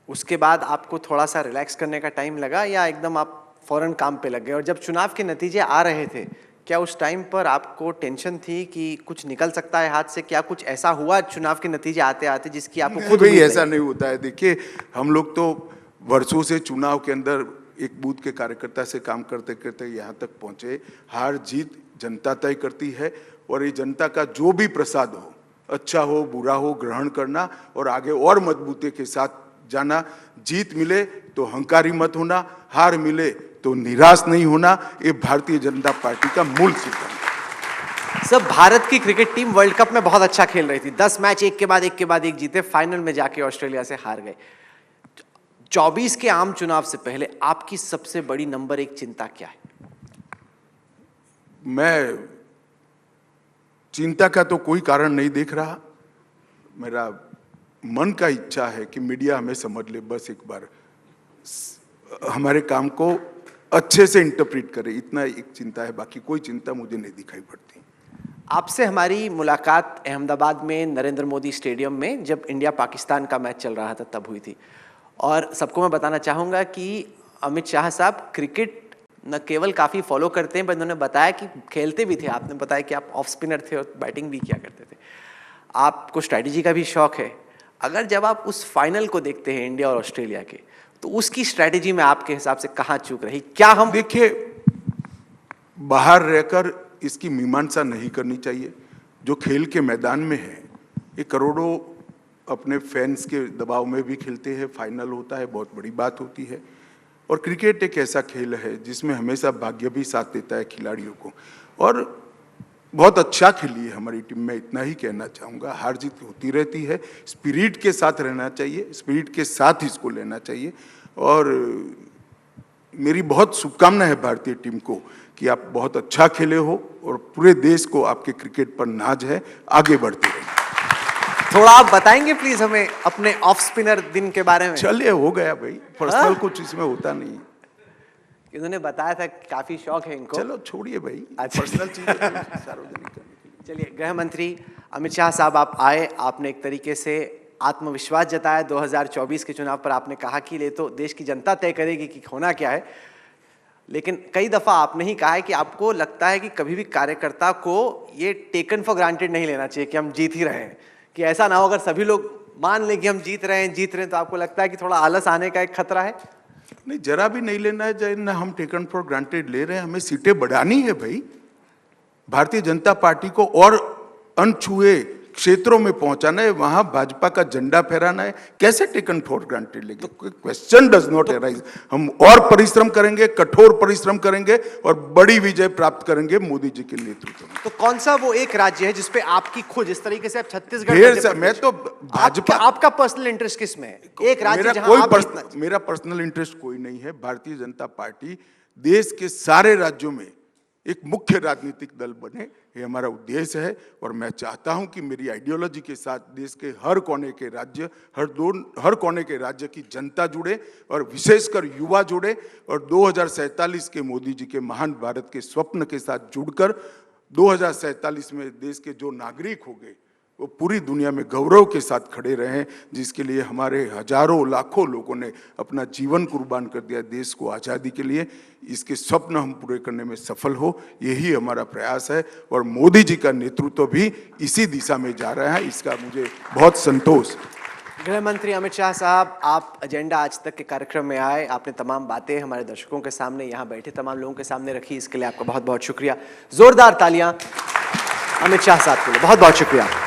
उसके बाद आपको थोड़ा सा रिलैक्स करने का टाइम लगा, या एकदम आप फौरन काम पे लग गए? और जब चुनाव के नतीजे आ रहे थे, क्या उस टाइम पर आपको टेंशन थी कि कुछ निकल सकता है हाथ से? क्या कुछ ऐसा हुआ चुनाव के नतीजे आते आते जिसकी आपको खुद भाई ऐसा नहीं होता है। देखिए, हम लोग तो वर्षों से चुनाव के अंदर एक बूथ के कार्यकर्ता से काम करते करते यहाँ तक पहुंचे। हार जीत जनता तय करती है, और ये जनता का जो भी प्रसाद हो, अच्छा हो बुरा हो, ग्रहण करना और आगे और मजबूती के साथ जाना। जीत मिले तो हंकारी मत होना, हार मिले तो निराश नहीं होना, ये भारतीय जनता पार्टी का मूल सिद्धांत है। सब भारत की क्रिकेट टीम वर्ल्ड कप में बहुत अच्छा खेल रही थी, 10 मैच एक के बाद एक जीते, फाइनल में जाके ऑस्ट्रेलिया से हार गए। 24 के आम चुनाव से पहले आपकी सबसे बड़ी नंबर 1 चिंता क्या है? मैं चिंता का तो कोई कारण नहीं देख रहा। मेरा मन का इच्छा है कि मीडिया हमें समझ ले, बस एक बार हमारे काम को अच्छे से इंटरप्रेट करे, इतना एक चिंता है। बाकी कोई चिंता मुझे नहीं दिखाई पड़ती। आपसे हमारी मुलाकात अहमदाबाद में नरेंद्र मोदी स्टेडियम में जब इंडिया पाकिस्तान का मैच चल रहा था तब हुई थी। और सबको मैं बताना चाहूँगा कि अमित शाह साहब क्रिकेट न केवल काफ़ी फॉलो करते हैं, पर उन्होंने बताया कि खेलते भी थे। आपने बताया कि आप ऑफ स्पिनर थे और बैटिंग भी किया करते थे। आपको स्ट्रैटेजी का भी शौक है। अगर जब आप उस फाइनल को देखते हैं इंडिया और ऑस्ट्रेलिया के, तो उसकी स्ट्रैटेजी में आपके हिसाब से कहाँ चूक रही? क्या हम देखिए, बाहर रहकर इसकी मीमांसा नहीं करनी चाहिए। जो खेल के मैदान में है, ये करोड़ों अपने फैंस के दबाव में भी खेलते हैं, फाइनल होता है, बहुत बड़ी बात होती है। और क्रिकेट एक ऐसा खेल है जिसमें हमेशा भाग्य भी साथ देता है खिलाड़ियों को, और बहुत अच्छा खेली है हमारी टीम में, इतना ही कहना चाहूँगा। हार जीत होती रहती है, स्पिरिट के साथ रहना चाहिए, स्पिरिट के साथ इसको लेना चाहिए। और मेरी बहुत शुभकामना है भारतीय टीम को कि आप बहुत अच्छा खेले हो, और पूरे देश को आपके क्रिकेट पर नाज है, आगे बढ़ते रहिए। थोड़ा आप बताएंगे प्लीज हमें अपने ऑफ स्पिनर दिन के बारे में? चलिए, हो गया भाई, पर्सनल कुछ इसमें होता नहीं। इन्होंने बताया था काफी शौक है इनको। चलो छोड़िए भाई, अच्छा। पर्सनल चीजें सार्वजनिक करने के लिए। चलिए, गृह मंत्री अमित शाह साहब, आप आए, आपने एक तरीके से आत्मविश्वास जताया। 2024 के चुनाव पर आपने कहा कि ये तो देश की जनता तय करेगी कि होना क्या है, लेकिन कई दफा आपने ही कहा है कि आपको लगता है कि कभी भी कार्यकर्ता को ये टेकन फॉर ग्रांटेड नहीं लेना चाहिए कि हम जीत ही रहे हैं, कि ऐसा ना हो अगर सभी लोग मान लें कि हम जीत रहे हैं, तो आपको लगता है कि थोड़ा आलस आने का एक खतरा है? नहीं, जरा भी नहीं लेना है। ना हम टेकन फॉर ग्रांटेड ले रहे हैं, हमें सीटें बढ़ानी है भाई। भारतीय जनता पार्टी को और अनछुए क्षेत्रों में पहुंचाना है, वहां भाजपा का झंडा फहराना है। कैसे टेकन फॉर ग्रांटेड लेंगे? Question does not arise. हम और परिश्रम करेंगे, कठोर परिश्रम करेंगे, और बड़ी विजय प्राप्त करेंगे मोदी जी के नेतृत्व में। तो कौन सा वो एक राज्य है जिसपे आपकी खुद, जिस तरीके से आप छत्तीसगढ़, मैं तो भाजपा, आपका पर्सनल इंटरेस्ट किस में है? एक राज्य मेरा जहां आप मेरा पर्सनल इंटरेस्ट कोई नहीं है। भारतीय जनता पार्टी देश के सारे राज्यों में एक मुख्य राजनीतिक दल बने, ये हमारा उद्देश्य है। और मैं चाहता हूं कि मेरी आइडियोलॉजी के साथ देश के हर कोने के राज्य, हर कोने के राज्य की जनता जुड़े, और विशेषकर युवा जुड़े, और 2047 के मोदी जी के महान भारत के स्वप्न के साथ जुड़कर 2047 में देश के जो नागरिक होंगे, वो पूरी दुनिया में गौरव के साथ खड़े रहें, जिसके लिए हमारे हजारों लाखों लोगों ने अपना जीवन कुर्बान कर दिया देश को आज़ादी के लिए। इसके स्वप्न हम पूरे करने में सफल हो, यही हमारा प्रयास है। और मोदी जी का नेतृत्व भी इसी दिशा में जा रहा है, इसका मुझे बहुत संतोष। गृह मंत्री अमित शाह साहब, आप एजेंडा आज तक के कार्यक्रम में आए, आपने तमाम बातें हमारे दर्शकों के सामने, यहाँ बैठे तमाम लोगों के सामने रखी, इसके लिए आपका बहुत बहुत शुक्रिया। जोरदार तालियां अमित शाह साहब के लिए, बहुत बहुत शुक्रिया।